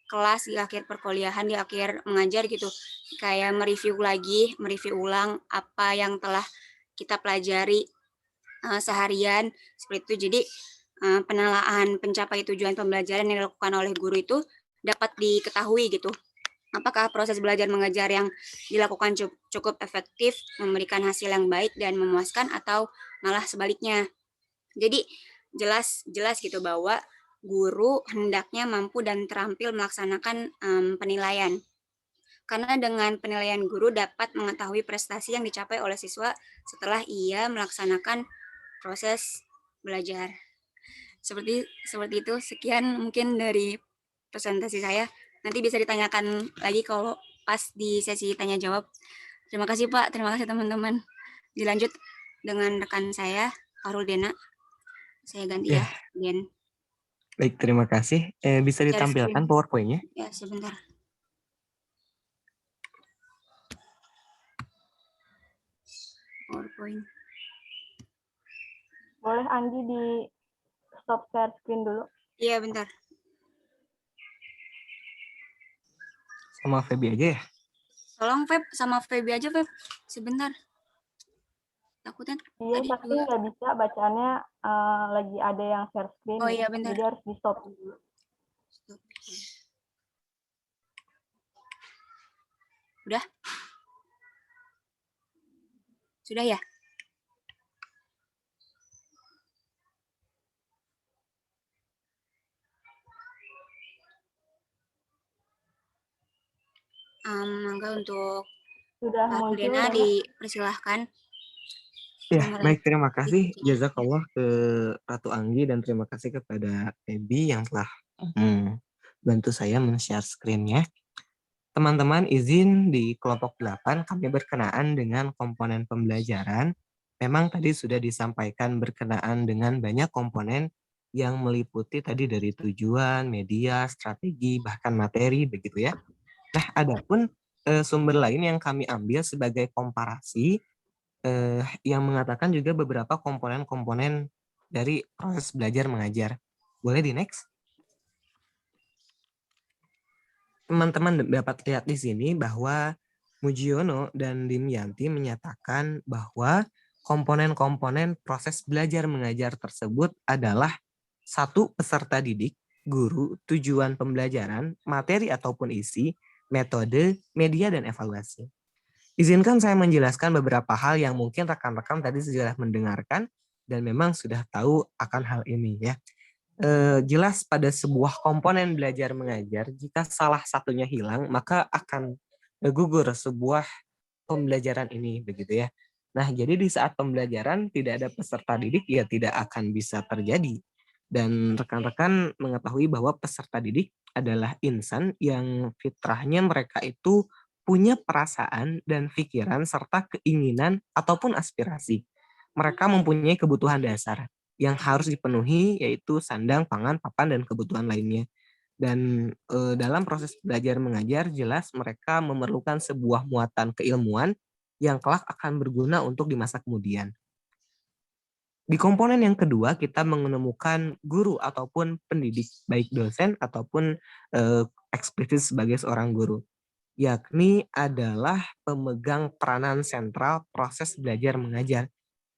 kelas, di akhir perkuliahan, di akhir mengajar gitu, kayak mereview ulang apa yang telah kita pelajari seharian seperti itu. Jadi penelaan pencapai tujuan pembelajaran yang dilakukan oleh guru itu dapat diketahui gitu. Apakah proses belajar mengajar yang dilakukan cukup efektif, memberikan hasil yang baik dan memuaskan, atau malah sebaliknya. Jadi jelas gitu bahwa guru hendaknya mampu dan terampil melaksanakan penilaian. Karena dengan penilaian guru dapat mengetahui prestasi yang dicapai oleh siswa setelah ia melaksanakan proses belajar. Seperti itu, sekian mungkin dari presentasi saya. Nanti bisa ditanyakan lagi kalau pas di sesi tanya jawab. Terima kasih Pak, terima kasih teman-teman. Dilanjut dengan rekan saya, Farul Dena. Saya ganti ya, Den. Baik, terima kasih. Bisa ditampilkan PowerPoint-nya? Ya, sebentar. PowerPoint. Boleh Andi di stop share screen dulu? Iya, bentar. Sama Feby aja ya? Tolong Feb, sama Feby aja Feb. Sebentar. Takutnya iya, tapi nggak bisa bacaannya lagi ada yang share screen. Oh iya, bentar. Jadi harus di stop dulu. Stop. Udah? Sudah ya? Mangga untuk sudah Pak Dena dipersilahkan. Ya, baik, terima kasih jazakallah ke Ratu Anggi dan terima kasih kepada Feby yang telah bantu saya men-share screen-nya. Teman-teman, izin di kelompok 8 kami berkenaan dengan komponen pembelajaran. Memang tadi sudah disampaikan berkenaan dengan banyak komponen yang meliputi tadi dari tujuan, media, strategi, bahkan materi, begitu ya. Nah, adapun sumber lain yang kami ambil sebagai komparasi yang mengatakan juga beberapa komponen-komponen dari proses belajar mengajar. Boleh di next? Teman-teman dapat lihat di sini bahwa Mujiono dan Dimyanti menyatakan bahwa komponen-komponen proses belajar mengajar tersebut adalah satu, peserta didik, guru, tujuan pembelajaran, materi ataupun isi, metode, media, dan evaluasi. Izinkan saya menjelaskan beberapa hal yang mungkin rekan-rekan tadi sudah mendengarkan dan memang sudah tahu akan hal ini ya. Jelas pada sebuah komponen belajar mengajar, jika salah satunya hilang, maka akan gugur sebuah pembelajaran ini, begitu ya. Nah, jadi di saat pembelajaran tidak ada peserta didik, ya tidak akan bisa terjadi. Dan rekan-rekan mengetahui bahwa peserta didik adalah insan yang fitrahnya mereka itu punya perasaan dan pikiran serta keinginan ataupun aspirasi. Mereka mempunyai kebutuhan dasar yang harus dipenuhi, yaitu sandang, pangan, papan, dan kebutuhan lainnya. Dan dalam proses belajar mengajar jelas mereka memerlukan sebuah muatan keilmuan yang kelak akan berguna untuk di masa kemudian. Di komponen yang kedua kita menemukan guru ataupun pendidik, baik dosen ataupun eksplisit sebagai seorang guru, yakni adalah pemegang peranan sentral proses belajar mengajar,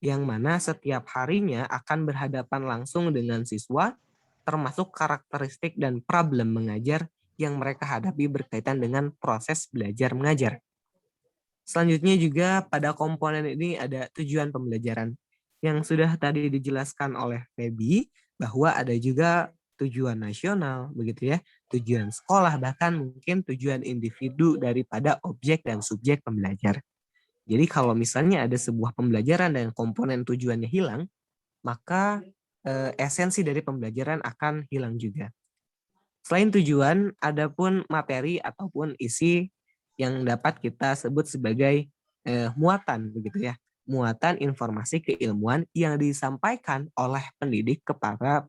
yang mana setiap harinya akan berhadapan langsung dengan siswa, termasuk karakteristik dan problem mengajar yang mereka hadapi berkaitan dengan proses belajar mengajar. Selanjutnya juga pada komponen ini ada tujuan pembelajaran, yang sudah tadi dijelaskan oleh Feby bahwa ada juga tujuan nasional, begitu ya, tujuan sekolah, bahkan mungkin tujuan individu daripada objek dan subjek pembelajar. Jadi kalau misalnya ada sebuah pembelajaran dan komponen tujuannya hilang, maka esensi dari pembelajaran akan hilang juga. Selain tujuan, ada pun materi ataupun isi yang dapat kita sebut sebagai muatan, begitu ya, muatan informasi keilmuan yang disampaikan oleh pendidik kepada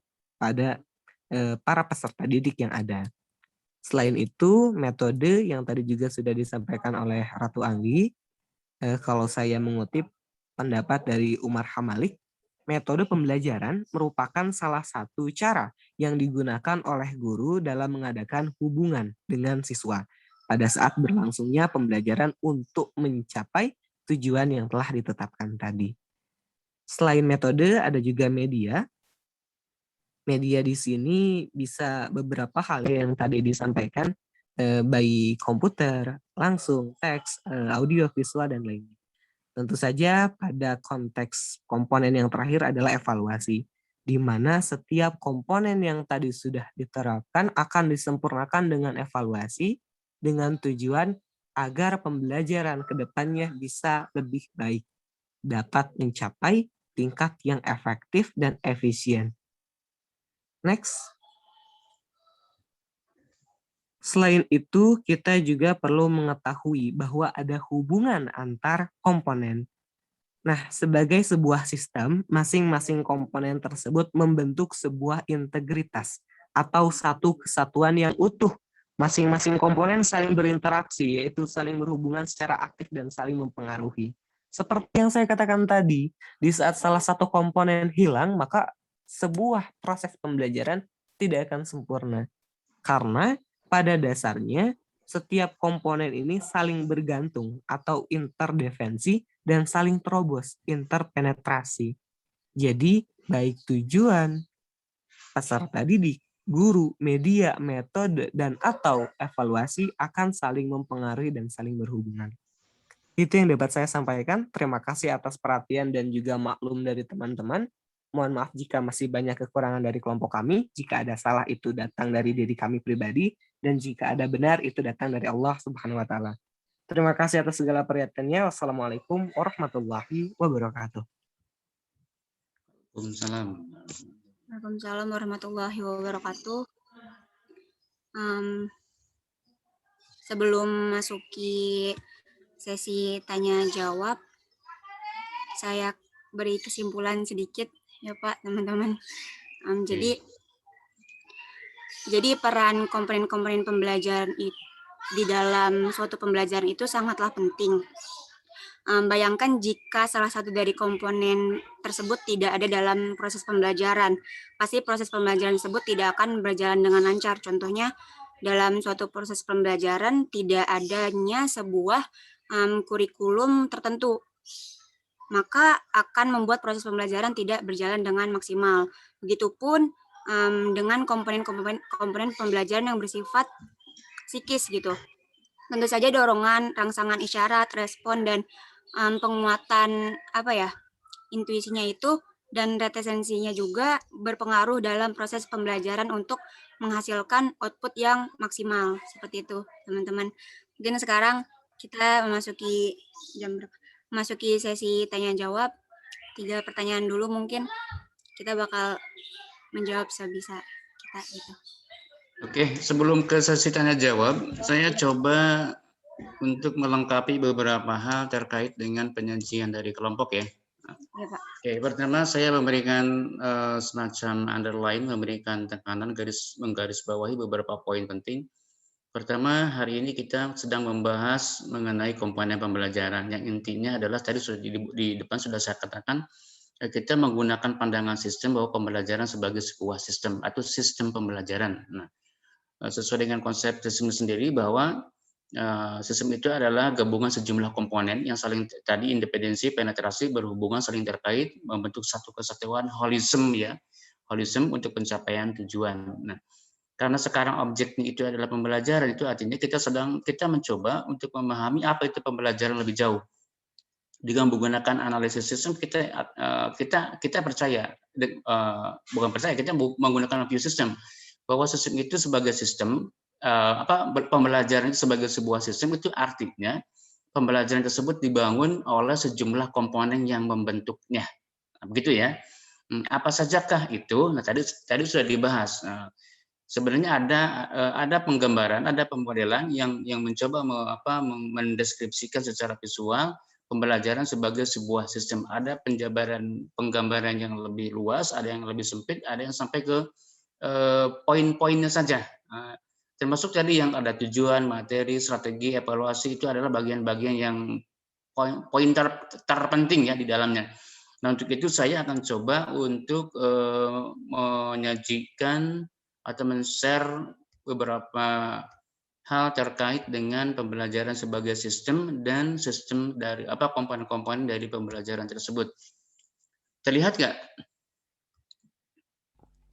para peserta didik yang ada. Selain itu, metode yang tadi juga sudah disampaikan oleh Ratu Anggi, kalau saya mengutip pendapat dari Umar Hamalik, metode pembelajaran merupakan salah satu cara yang digunakan oleh guru dalam mengadakan hubungan dengan siswa pada saat berlangsungnya pembelajaran untuk mencapai tujuan yang telah ditetapkan tadi. Selain metode, ada juga media. Media di sini bisa beberapa hal yang tadi disampaikan, baik komputer, langsung, teks, audio, visual, dan lainnya. Tentu saja pada konteks komponen yang terakhir adalah evaluasi, di mana setiap komponen yang tadi sudah diterapkan akan disempurnakan dengan evaluasi dengan tujuan agar pembelajaran ke depannya bisa lebih baik, dapat mencapai tingkat yang efektif dan efisien. Next. Selain itu, kita juga perlu mengetahui bahwa ada hubungan antar komponen. Nah, sebagai sebuah sistem, masing-masing komponen tersebut membentuk sebuah integritas atau satu kesatuan yang utuh. Masing-masing komponen saling berinteraksi, yaitu saling berhubungan secara aktif dan saling mempengaruhi. Seperti yang saya katakan tadi, di saat salah satu komponen hilang, maka sebuah proses pembelajaran tidak akan sempurna. Karena pada dasarnya, setiap komponen ini saling bergantung atau interdependensi dan saling terobos, interpenetrasi. Jadi, baik tujuan, peserta didik, guru, media, metode, dan atau evaluasi akan saling mempengaruhi dan saling berhubungan. Itu yang dapat saya sampaikan. Terima kasih atas perhatian dan juga maklum dari teman-teman. Mohon maaf jika masih banyak kekurangan dari kelompok kami. Jika ada salah itu datang dari diri kami pribadi. Dan jika ada benar itu datang dari Allah Subhanahu wa Ta'ala. Terima kasih atas segala perhatiannya. Wassalamualaikum warahmatullahi wabarakatuh. Waalaikumsalam. Waalaikumsalam warahmatullahi wabarakatuh. Sebelum masuki sesi tanya jawab, saya beri kesimpulan sedikit ya Pak, teman-teman. Jadi peran komponen-komponen pembelajaran di dalam suatu pembelajaran itu sangatlah penting. Bayangkan jika salah satu dari komponen tersebut tidak ada dalam proses pembelajaran, pasti proses pembelajaran tersebut tidak akan berjalan dengan lancar. Contohnya, dalam suatu proses pembelajaran tidak adanya sebuah kurikulum tertentu, maka akan membuat proses pembelajaran tidak berjalan dengan maksimal. Begitupun dengan komponen pembelajaran yang bersifat psikis gitu. Tentu saja dorongan, rangsangan isyarat, respon, dan penguatan intuisinya itu dan retensinya juga berpengaruh dalam proses pembelajaran untuk menghasilkan output yang maksimal. Seperti itu, teman-teman. Mungkin sekarang kita memasuki sesi tanya jawab. 3 pertanyaan dulu mungkin. Kita bakal menjawab sebisa kita gitu. Oke, sebelum ke sesi tanya jawab, saya coba untuk melengkapi beberapa hal terkait dengan penyajian dari kelompok ya. Ya, Pak. Oke, pertama saya memberikan semacam underline, memberikan tekanan, menggarisbawahi beberapa poin penting. Pertama, hari ini kita sedang membahas mengenai komponen pembelajaran yang intinya adalah tadi sudah di depan sudah saya katakan, kita menggunakan pandangan sistem bahwa pembelajaran sebagai sebuah sistem atau sistem pembelajaran. Nah, sesuai dengan konsep sistem sendiri bahwa sistem itu adalah gabungan sejumlah komponen yang saling tadi independensi, penetrasi, berhubungan, saling terkait, membentuk satu kesatuan holism ya, holism untuk pencapaian tujuan. Nah, karena sekarang objeknya itu adalah pembelajaran, itu artinya kita mencoba untuk memahami apa itu pembelajaran lebih jauh. Dengan menggunakan analisis sistem kita percaya, bukan percaya, kita menggunakan view system bahwa sistem itu sebagai sistem pembelajaran itu sebagai sebuah sistem itu artinya pembelajaran tersebut dibangun oleh sejumlah komponen yang membentuknya, begitu ya. Apa sajakah itu? Nah tadi sudah dibahas. Sebenarnya ada penggambaran, ada pemodelan yang mencoba mendeskripsikan secara visual pembelajaran sebagai sebuah sistem. Ada penggambaran yang lebih luas, ada yang lebih sempit, ada yang sampai ke poin-poinnya saja. Termasuk tadi yang ada tujuan, materi, strategi, evaluasi itu adalah bagian-bagian yang poin terpenting ya di dalamnya. Nah untuk itu saya akan coba untuk menyajikan atau men-share beberapa hal terkait dengan pembelajaran sebagai sistem dan sistem dari komponen-komponen dari pembelajaran tersebut. Terlihat nggak?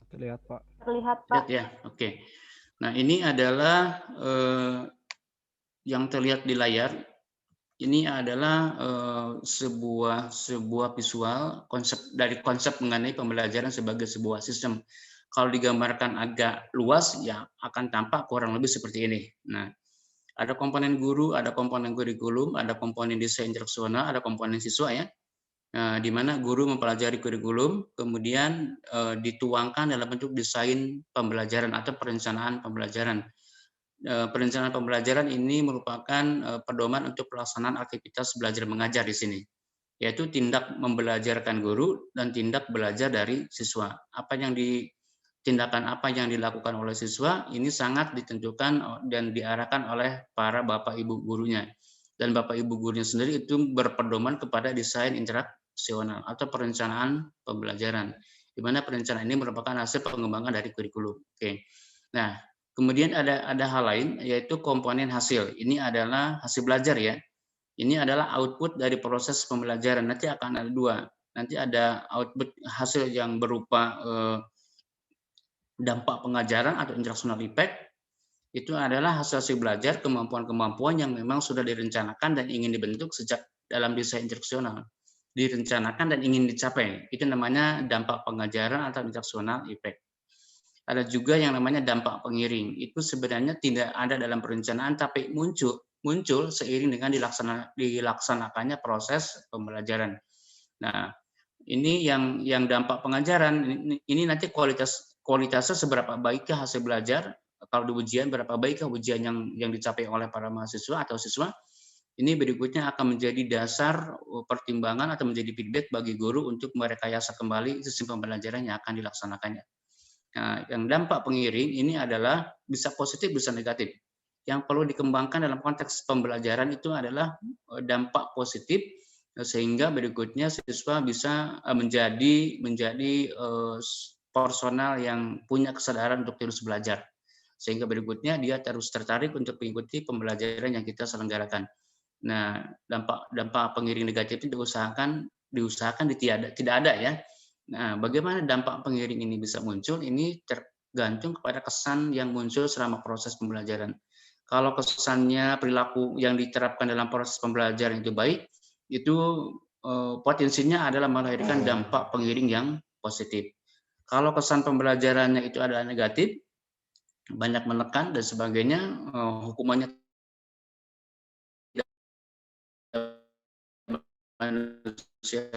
Terlihat, Pak. Terlihat, Pak. Terlihat ya, oke. Nah ini adalah yang terlihat di layar. Ini adalah sebuah visual konsep mengenai pembelajaran sebagai sebuah sistem. Kalau digambarkan agak luas, ya akan tampak kurang lebih seperti ini. Nah, ada komponen guru, ada komponen kurikulum, ada komponen desain instruksional, ada komponen siswa ya. Di mana guru mempelajari kurikulum, kemudian dituangkan dalam bentuk desain pembelajaran atau perencanaan pembelajaran. Perencanaan pembelajaran ini merupakan pedoman untuk pelaksanaan aktivitas belajar mengajar di sini, yaitu tindak membelajarkan guru dan tindak belajar dari siswa. Tindakan apa yang dilakukan oleh siswa ini sangat ditentukan dan diarahkan oleh para bapak ibu gurunya. Dan bapak ibu gurunya sendiri itu berpedoman kepada desain interaksional atau perencanaan pembelajaran, di mana perencanaan ini merupakan hasil pengembangan dari kurikulum. Oke. Nah, kemudian ada hal lain yaitu komponen hasil. Ini adalah hasil belajar ya. Ini adalah output dari proses pembelajaran. Nanti akan ada dua. Nanti ada output hasil yang berupa dampak pengajaran atau instructional effect. Itu adalah hasil belajar, kemampuan-kemampuan yang memang sudah direncanakan dan ingin dibentuk sejak dalam desain instruksional. Direncanakan dan ingin dicapai. Itu namanya dampak pengajaran atau instructional effect. Ada juga yang namanya dampak pengiring. Itu sebenarnya tidak ada dalam perencanaan, tapi muncul seiring dengan dilaksanakannya proses pembelajaran. Nah, ini yang dampak pengajaran. Ini nanti kualitasnya seberapa baikkah hasil belajar. Kalau di ujian, berapa baikkah ujian yang dicapai oleh para mahasiswa atau siswa. Ini berikutnya akan menjadi dasar pertimbangan atau menjadi feedback bagi guru untuk merekayasa kembali sistem pembelajaran yang akan dilaksanakannya. Nah, yang dampak pengiring ini adalah bisa positif, bisa negatif. Yang perlu dikembangkan dalam konteks pembelajaran itu adalah dampak positif, sehingga berikutnya siswa bisa menjadi personal yang punya kesadaran untuk terus belajar. Sehingga berikutnya dia terus tertarik untuk mengikuti pembelajaran yang kita selenggarakan. Nah, dampak pengiring negatif itu diusahakan tidak ada ya. Nah, bagaimana dampak pengiring ini bisa muncul? Ini tergantung kepada kesan yang muncul selama proses pembelajaran. Kalau kesannya perilaku yang diterapkan dalam proses pembelajaran itu baik, itu potensinya adalah melahirkan dampak pengiring yang positif. Kalau kesan pembelajarannya itu adalah negatif, banyak menekan dan sebagainya, hukumannya manusia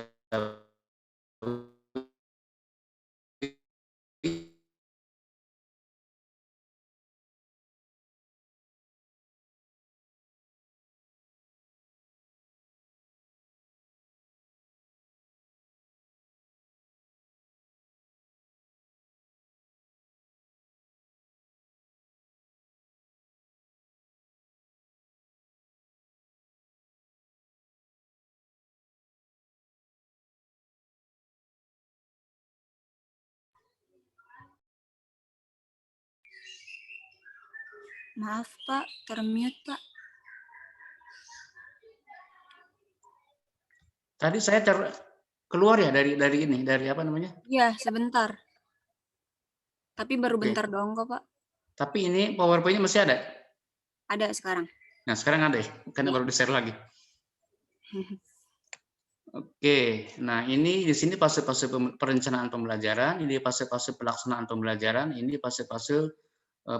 Maaf Pak, termute Pak. Tadi saya keluar ya dari ini, dari apa namanya? Iya, sebentar. Tapi baru Oke. bentar doang kok Pak. Tapi ini PowerPoint-nya masih ada? Ada sekarang. Nah, sekarang ada ya? Karena Iya. baru di-share lagi. Oke, nah ini di sini fase-fase perencanaan pembelajaran, ini fase-fase pelaksanaan pembelajaran, ini fase-fase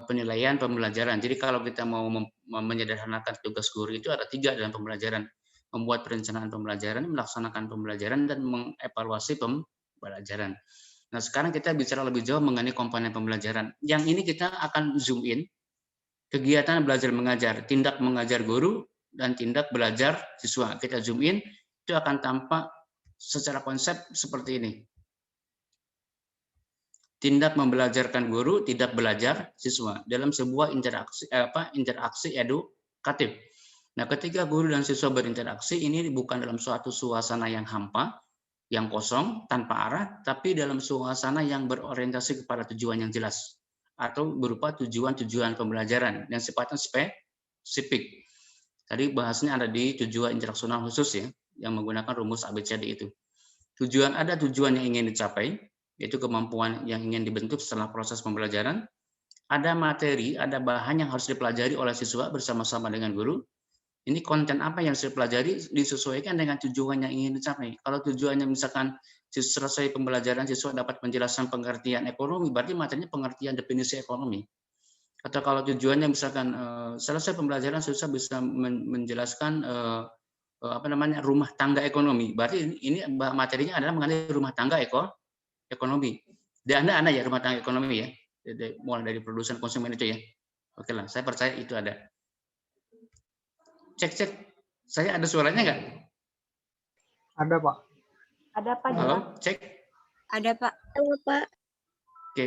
penilaian pembelajaran. Jadi kalau kita mau menyederhanakan tugas guru itu ada 3 dalam pembelajaran. Membuat perencanaan pembelajaran, melaksanakan pembelajaran, dan mengevaluasi pembelajaran. Nah sekarang kita bicara lebih jauh mengenai komponen pembelajaran. Yang ini kita akan zoom in, kegiatan belajar mengajar, tindak mengajar guru, dan tindak belajar siswa. Kita zoom in, itu akan tampak secara konsep seperti ini. Tindak membelajarkan guru, tindak belajar siswa dalam sebuah interaksi edukatif. Nah, ketika guru dan siswa berinteraksi, ini bukan dalam suatu suasana yang hampa, yang kosong, tanpa arah, tapi dalam suasana yang berorientasi kepada tujuan yang jelas, atau berupa tujuan-tujuan pembelajaran yang sifatnya spesifik. Tadi bahasnya ada di tujuan interaksional khusus ya, yang menggunakan rumus ABCD itu. Ada tujuan yang ingin dicapai, yaitu kemampuan yang ingin dibentuk setelah proses pembelajaran. Ada materi, ada bahan yang harus dipelajari oleh siswa bersama-sama dengan guru. Ini konten apa yang harus dipelajari disesuaikan dengan tujuan yang ingin dicapai. Kalau tujuannya misalkan selesai pembelajaran siswa dapat menjelaskan pengertian ekonomi, berarti materinya pengertian definisi ekonomi. Atau kalau tujuannya misalkan selesai pembelajaran siswa bisa menjelaskan rumah tangga ekonomi, berarti ini materinya adalah mengenai rumah tangga ekonomi. Dan Anda ya rumah tangga ekonomi ya, mulai dari produsen konsumen itu ya. Oke lah, saya percaya itu ada. Cek, saya ada suaranya nggak? Ada, Pak. Ada Pak. Halo, cek. Ada Pak. Halo Pak. Oke.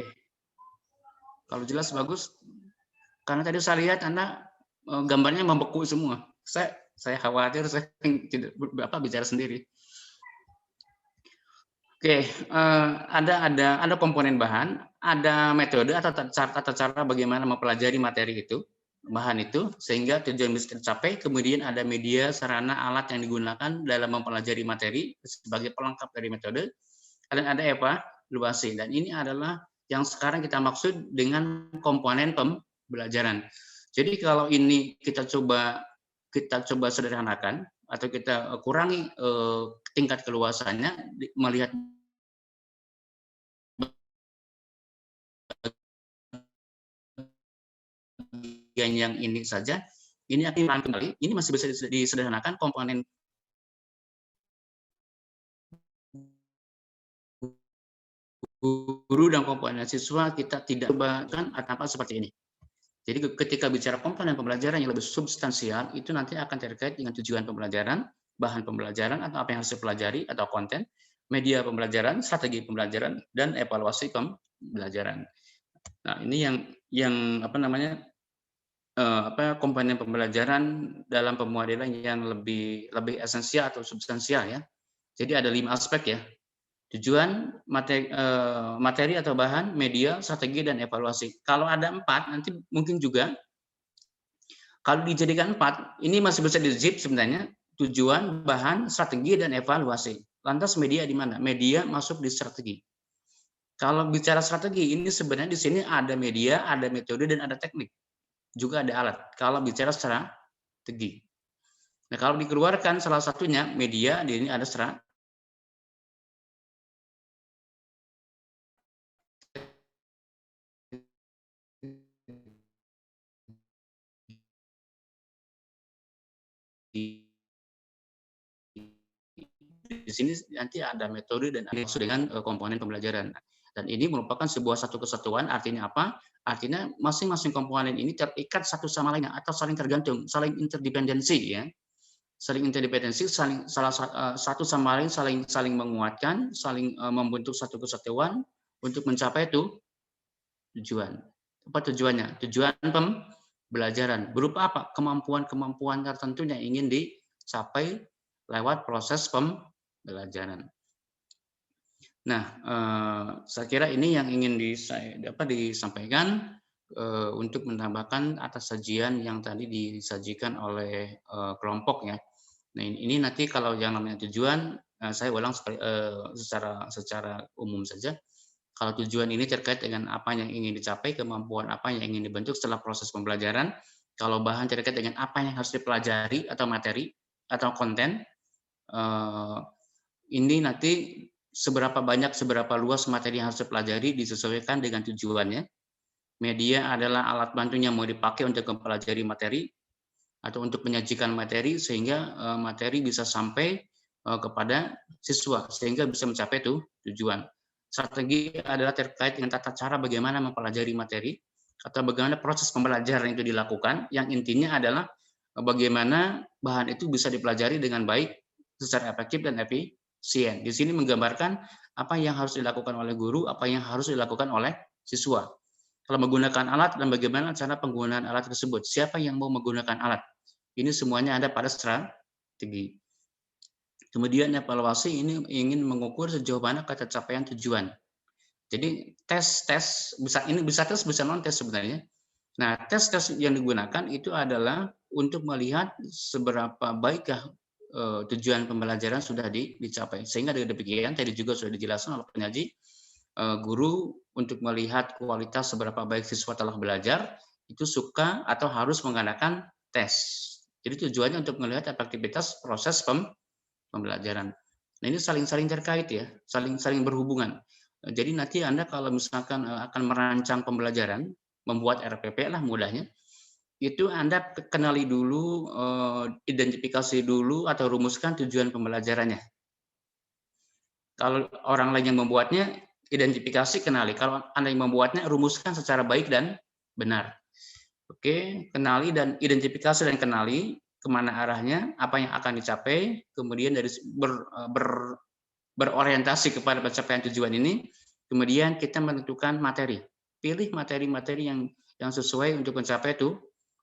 Kalau jelas bagus. Karena tadi saya lihat Anda gambarnya membeku semua. Saya khawatir saya tidak bicara sendiri. Oke, ada komponen bahan, ada metode atau cara bagaimana mempelajari materi itu, bahan itu, sehingga tujuan bisa tercapai. Kemudian ada media, sarana, alat yang digunakan dalam mempelajari materi sebagai pelengkap dari metode. Dan ada evaluasi. Dan ini adalah yang sekarang kita maksud dengan komponen pembelajaran. Jadi kalau ini kita coba sederhanakan atau kita kurangi tingkat keluasannya, melihat yang ini saja, ini akan kembali, ini masih bisa disederhanakan komponen guru dan komponen siswa kita tidak cobakan apa seperti ini. Jadi ketika bicara komponen pembelajaran yang lebih substansial, itu nanti akan terkait dengan tujuan pembelajaran, bahan pembelajaran atau apa yang harus dipelajari atau konten, media pembelajaran, strategi pembelajaran, dan evaluasi pembelajaran. Nah, ini yang komponen pembelajaran dalam pemodelan yang lebih esensial atau substansial ya. Jadi ada 5 aspek ya. Tujuan, materi atau bahan, media, strategi, dan evaluasi. Kalau ada 4, nanti mungkin juga kalau dijadikan 4, ini masih bisa di-zip sebenarnya. Tujuan, bahan, strategi, dan evaluasi. Lantas media di mana? Media masuk di strategi. Kalau bicara strategi, ini sebenarnya di sini ada media, ada metode, dan ada teknik. Juga ada alat. Kalau bicara strategi. Nah, kalau dikeluarkan salah satunya, media, di ini ada strategi. Di sini nanti ada metode dan maksud dengan komponen pembelajaran. Dan ini merupakan satu kesatuan, artinya apa? Artinya masing-masing komponen ini terikat satu sama lainnya atau saling tergantung, saling interdependensi ya. Saling interdependensi, satu sama lain saling menguatkan, saling membentuk satu kesatuan untuk mencapai itu tujuan. Apa tujuannya? Tujuan pembelajaran. Berupa apa? Kemampuan tertentu yang ingin dicapai lewat proses pembelajaran. Nah, saya kira ini yang ingin disampaikan. untuk menambahkan atas sajian yang tadi disajikan oleh kelompok ya. Nah ini nanti kalau yang namanya tujuan, saya ulang secara umum saja. Kalau tujuan ini terkait dengan apa yang ingin dicapai, kemampuan apa yang ingin dibentuk setelah proses pembelajaran. Kalau bahan terkait dengan apa yang harus dipelajari atau materi atau konten, ini nanti seberapa banyak, seberapa luas materi yang harus dipelajari disesuaikan dengan tujuannya. Media adalah alat bantunya mau dipakai untuk mempelajari materi atau untuk menyajikan materi sehingga materi bisa sampai kepada siswa sehingga bisa mencapai tujuan. Strategi adalah terkait dengan tata cara bagaimana mempelajari materi atau bagaimana proses pembelajaran itu dilakukan, yang intinya adalah bagaimana bahan itu bisa dipelajari dengan baik secara efektif dan efisien. Di sini menggambarkan apa yang harus dilakukan oleh guru, apa yang harus dilakukan oleh siswa. Kalau menggunakan alat dan bagaimana cara penggunaan alat tersebut, siapa yang mau menggunakan alat. Ini semuanya ada pada strategi. Kemudian evaluasi ini ingin mengukur sejauh mana capaian tujuan. Jadi tes bisa tes bisa non tes sebenarnya. Nah tes yang digunakan itu adalah untuk melihat seberapa baikkah tujuan pembelajaran sudah dicapai. Sehingga dengan demikian tadi juga sudah dijelaskan oleh penyaji, guru untuk melihat kualitas seberapa baik siswa telah belajar itu suka atau harus mengadakan tes. Jadi tujuannya untuk melihat efektivitas proses pembelajaran. Nah ini saling terkait ya, saling berhubungan. Jadi nanti Anda kalau misalkan akan merancang pembelajaran, membuat RPP lah mudahnya, itu Anda kenali dulu, identifikasi dulu atau rumuskan tujuan pembelajarannya. Kalau orang lain yang membuatnya, identifikasi, kenali. Kalau Anda yang membuatnya, rumuskan secara baik dan benar. Oke, kenali dan identifikasi dan kenali kemana arahnya, apa yang akan dicapai, kemudian dari berorientasi kepada pencapaian tujuan ini, kemudian kita menentukan materi. Pilih materi-materi yang sesuai untuk mencapai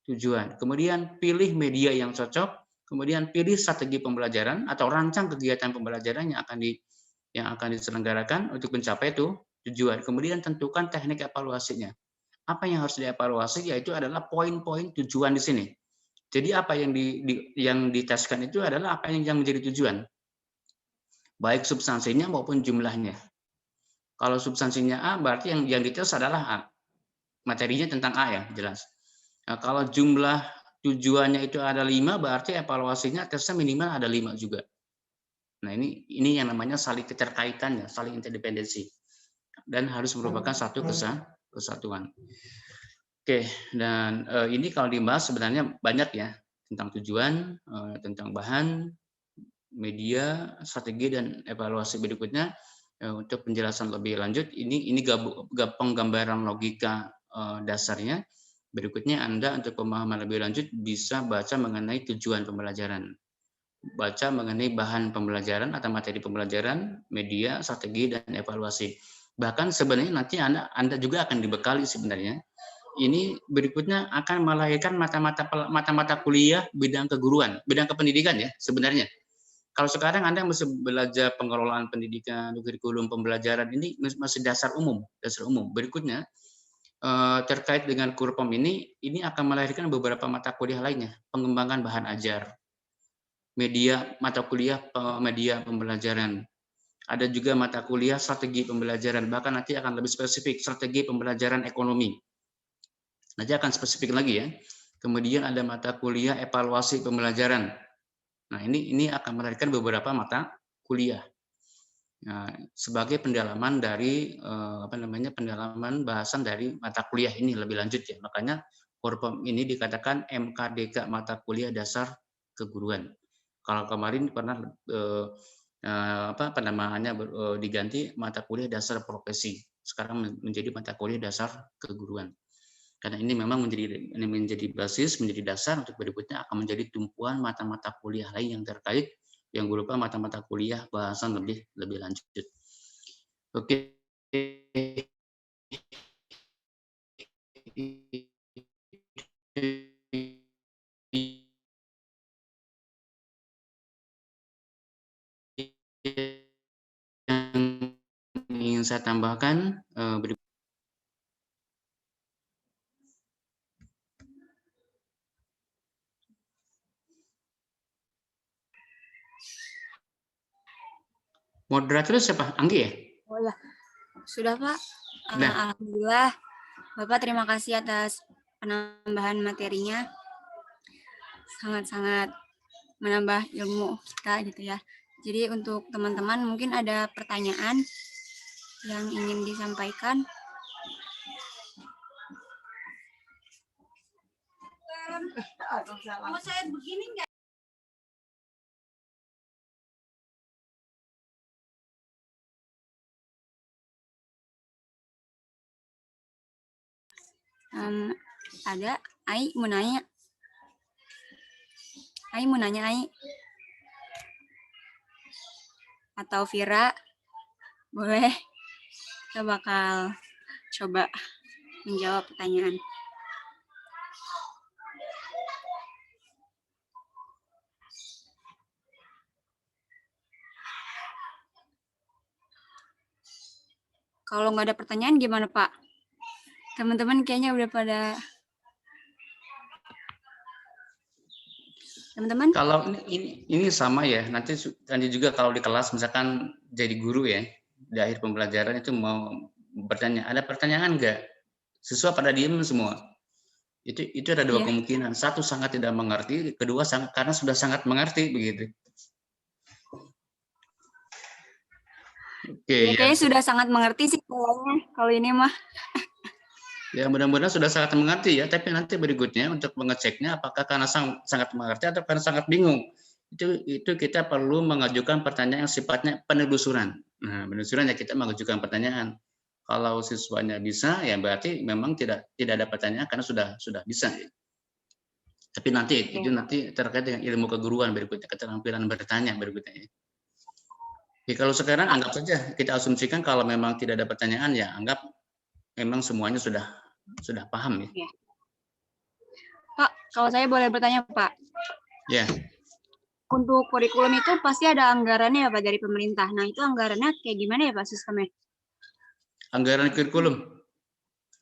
tujuan. Kemudian pilih media yang cocok, kemudian pilih strategi pembelajaran atau rancang kegiatan pembelajaran yang akan diselenggarakan untuk mencapai tujuan. Kemudian tentukan teknik evaluasinya. Apa yang harus dievaluasi yaitu adalah poin-poin tujuan di sini. Jadi apa yang diteskan itu adalah apa yang menjadi tujuan, baik substansinya maupun jumlahnya. Kalau substansinya A berarti yang dites adalah A, materinya tentang A ya jelas. Nah, kalau jumlah tujuannya itu ada 5 berarti evaluasinya tesnya minimal ada 5 juga. Nah ini yang namanya saling keterkaitannya, saling interdependensi dan harus merupakan satu kesatuan. Oke, dan ini kalau dibahas sebenarnya banyak ya tentang tujuan, tentang bahan, media, strategi dan evaluasi. Berikutnya untuk penjelasan lebih lanjut ini penggambaran logika dasarnya. Berikutnya Anda untuk pemahaman lebih lanjut bisa baca mengenai tujuan pembelajaran, baca mengenai bahan pembelajaran atau materi pembelajaran, media, strategi dan evaluasi. Bahkan sebenarnya nanti Anda juga akan dibekali sebenarnya. Ini berikutnya akan melahirkan mata-mata kuliah bidang keguruan, bidang kependidikan ya sebenarnya. Kalau sekarang Anda masih belajar pengelolaan pendidikan, kurikulum pembelajaran ini masih dasar umum. Berikutnya terkait dengan Kurpom ini akan melahirkan beberapa mata kuliah lainnya, pengembangan bahan ajar, media mata kuliah media pembelajaran. Ada juga mata kuliah strategi pembelajaran, bahkan nanti akan lebih spesifik strategi pembelajaran ekonomi. Nanti akan spesifik lagi ya. Kemudian ada mata kuliah evaluasi pembelajaran. Nah, ini akan melahirkan beberapa mata kuliah. Nah, sebagai pendalaman dari pendalaman bahasan dari mata kuliah ini lebih lanjut ya. Makanya Kurpom ini dikatakan MKDK mata kuliah dasar keguruan. Kalau kemarin pernah penamaannya diganti mata kuliah dasar profesi. Sekarang menjadi mata kuliah dasar keguruan. Karena ini memang menjadi basis, menjadi dasar untuk berikutnya akan menjadi tumpuan mata-mata kuliah lain yang terkait yang berupa mata-mata kuliah bahasan lebih lanjut. Oke. Yang ingin saya tambahkan Moderator siapa? Anggi ya? Oh ya, sudah Pak. Nah. Alhamdulillah. Bapak terima kasih atas penambahan materinya. Sangat-sangat menambah ilmu kita gitu ya. Jadi untuk teman-teman mungkin ada pertanyaan yang ingin disampaikan. Mau saya begini nggak? Ada Ai mau nanya. Ai. Atau Vira, boleh. Kita bakal coba menjawab pertanyaan. Kalau nggak ada pertanyaan gimana Pak? Teman-teman kayaknya udah pada... Teman-teman? Kalau ini sama ya, nanti juga kalau di kelas misalkan jadi guru ya, di akhir pembelajaran itu mau bertanya, ada pertanyaan nggak? Siswa pada diem semua. Itu ada dua kemungkinan. Satu, sangat tidak mengerti, kedua karena sudah sangat mengerti begitu. Oke, ya, kayaknya sudah sangat mengerti sih kayaknya kalau ini mah. Ya mudah-mudahan sudah sangat mengerti ya, tapi nanti berikutnya untuk mengeceknya apakah karena sangat mengerti atau karena sangat bingung. Itu kita perlu mengajukan pertanyaan yang sifatnya penelusuran. Nah, penelusuran ya kita mengajukan pertanyaan. Kalau siswanya bisa ya berarti memang tidak ada pertanyaan karena sudah bisa. Ya. Tapi nanti itu nanti terkait dengan ilmu keguruan berikutnya, keterampilan bertanya berikutnya. Ya. Jadi kalau sekarang anggap saja kita asumsikan kalau memang tidak ada pertanyaan ya anggap memang semuanya sudah paham ya. Pak, kalau saya boleh bertanya Pak. Ya. Untuk kurikulum itu pasti ada anggarannya ya Pak dari pemerintah. Nah itu anggarannya kayak gimana ya Pak sistemnya? Anggaran kurikulum?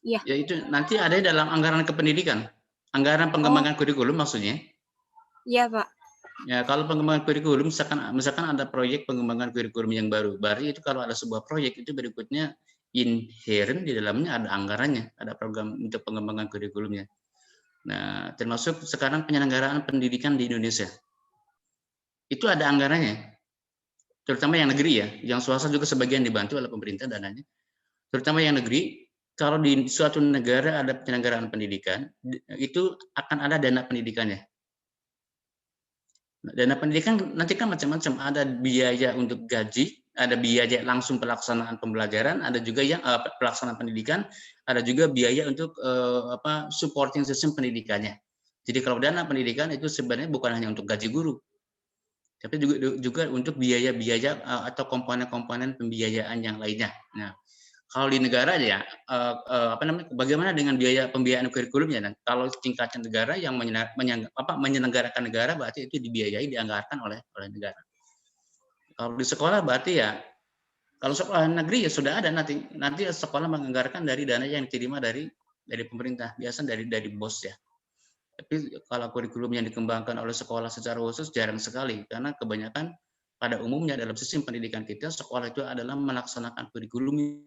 Iya. Ya itu nanti ada dalam anggaran kependidikan. Anggaran pengembangan kurikulum maksudnya? Iya Pak. Ya kalau pengembangan kurikulum misalkan ada proyek pengembangan kurikulum yang baru. Berarti itu kalau ada sebuah proyek itu berikutnya inherent di dalamnya ada anggarannya, ada program untuk pengembangan kurikulumnya. Nah, termasuk sekarang penyelenggaraan pendidikan di Indonesia. Itu ada anggarannya. Terutama yang negeri ya, yang swasta juga sebagian dibantu oleh pemerintah dananya. Terutama yang negeri, kalau di suatu negara ada penyelenggaraan pendidikan, itu akan ada dana pendidikannya. Dana pendidikan nanti kan macam-macam, ada biaya untuk gaji, ada biaya langsung pelaksanaan pembelajaran, ada juga yang pelaksanaan pendidikan, ada juga biaya untuk supporting system pendidikannya. Jadi kalau dana pendidikan itu sebenarnya bukan hanya untuk gaji guru, tapi juga untuk biaya-biaya atau komponen-komponen pembiayaan yang lainnya. Nah, kalau di negara ya bagaimana dengan biaya pembiayaan kurikulumnya? Dan kalau tingkatnya negara yang menyelenggarakan negara berarti itu dibiayai, dianggarkan oleh negara. Kalau di sekolah berarti ya kalau sekolah negeri ya sudah ada nanti sekolah menganggarkan dari dana yang diterima dari pemerintah, biasa dari BOS ya. Tapi kalau kurikulum yang dikembangkan oleh sekolah secara khusus jarang sekali karena kebanyakan pada umumnya dalam sistem pendidikan kita sekolah itu adalah melaksanakan kurikulum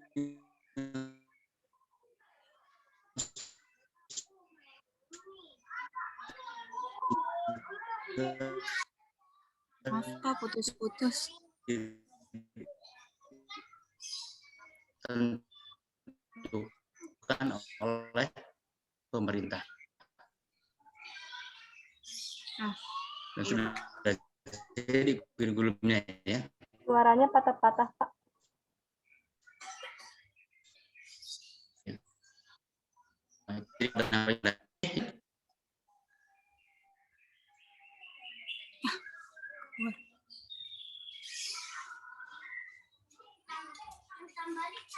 Maaf Pak, putus-putus. Tentukan oleh pemerintah. Dan sudah jadi kurikulumnya ya. Suaranya patah-patah, Pak.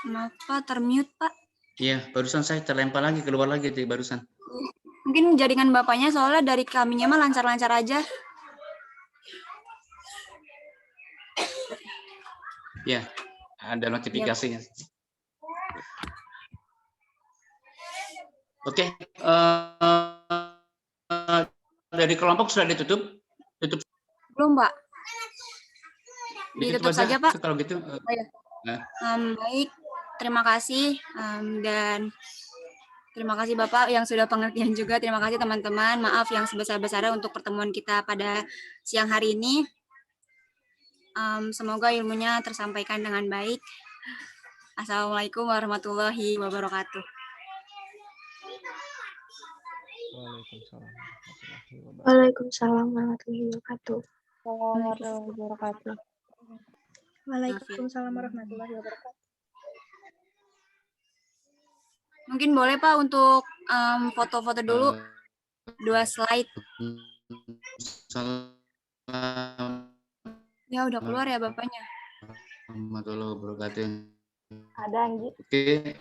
Maaf Pak, termute Pak. Iya, barusan saya terlempar lagi, keluar lagi dari barusan. Mungkin jaringan bapaknya soalnya dari kaminya mah lancar-lancar aja. Ya, ada notifikasinya. Oke, dari kelompok sudah ditutup? Belum Pak. Ditutup saja, Pak. Kalau gitu. Baik, terima kasih dan terima kasih Bapak yang sudah pengertian juga. Terima kasih teman-teman. Maaf yang sebesar-besarnya untuk pertemuan kita pada siang hari ini. Semoga ilmunya tersampaikan dengan baik. Assalamualaikum warahmatullahi wabarakatuh. Waalaikumsalam warahmatullahi wabarakatuh. Waalaikumsalam warahmatullahi wabarakatuh. Mungkin boleh Pak untuk foto-foto dulu 2 slide. Ya udah keluar ya Bapaknya. Warahmatullahi wabarakatuh. Ada Anggi. Oke.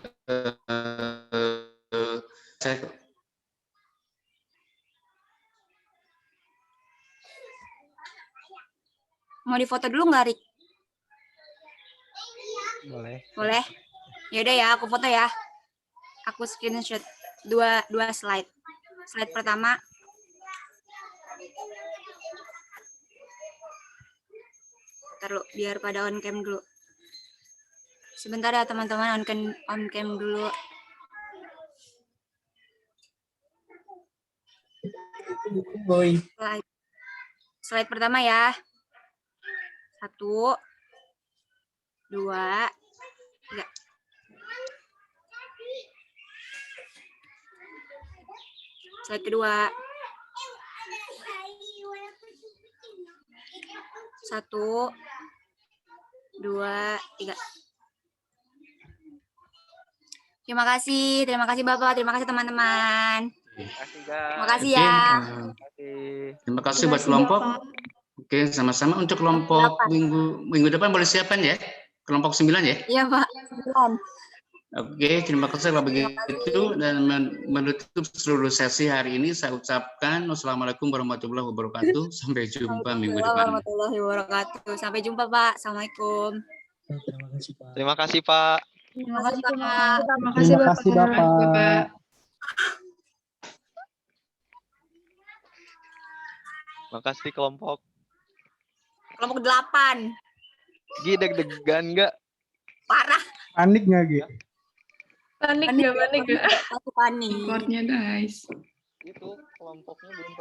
Mau difoto dulu nggak, Rik? Boleh. Boleh. Yaudah ya, aku foto ya. Aku screenshot 2 slide. Slide pertama. Taruh biar pada on cam dulu. Sebentar ya teman-teman, on cam dulu. Slide pertama ya. 1, 2, 3. Slide kedua. 1, 2, 3. Terima kasih Bapak, terima kasih teman-teman. Terima kasih ya. Terima kasih buat kelompok. Oke, sama-sama. Untuk kelompok minggu depan boleh siapkan ya? Kelompok 9 ya? Iya Pak. Oke, terima kasih kalau begitu. Dan menutup seluruh sesi hari ini saya ucapkan wassalamualaikum warahmatullahi wabarakatuh. Sampai jumpa minggu depan. Warahmatullahi wabarakatuh. Sampai jumpa Pak. Assalamualaikum. Terima kasih Pak. Terima kasih Pak. Terima kasih Bapak. Makasih kelompok. Kelompok 8. Gi deg-degan nggak? Parah. Panik nggak, Gi? Panik nggak? Aku panik. Recordnya guys. Itu kelompoknya belum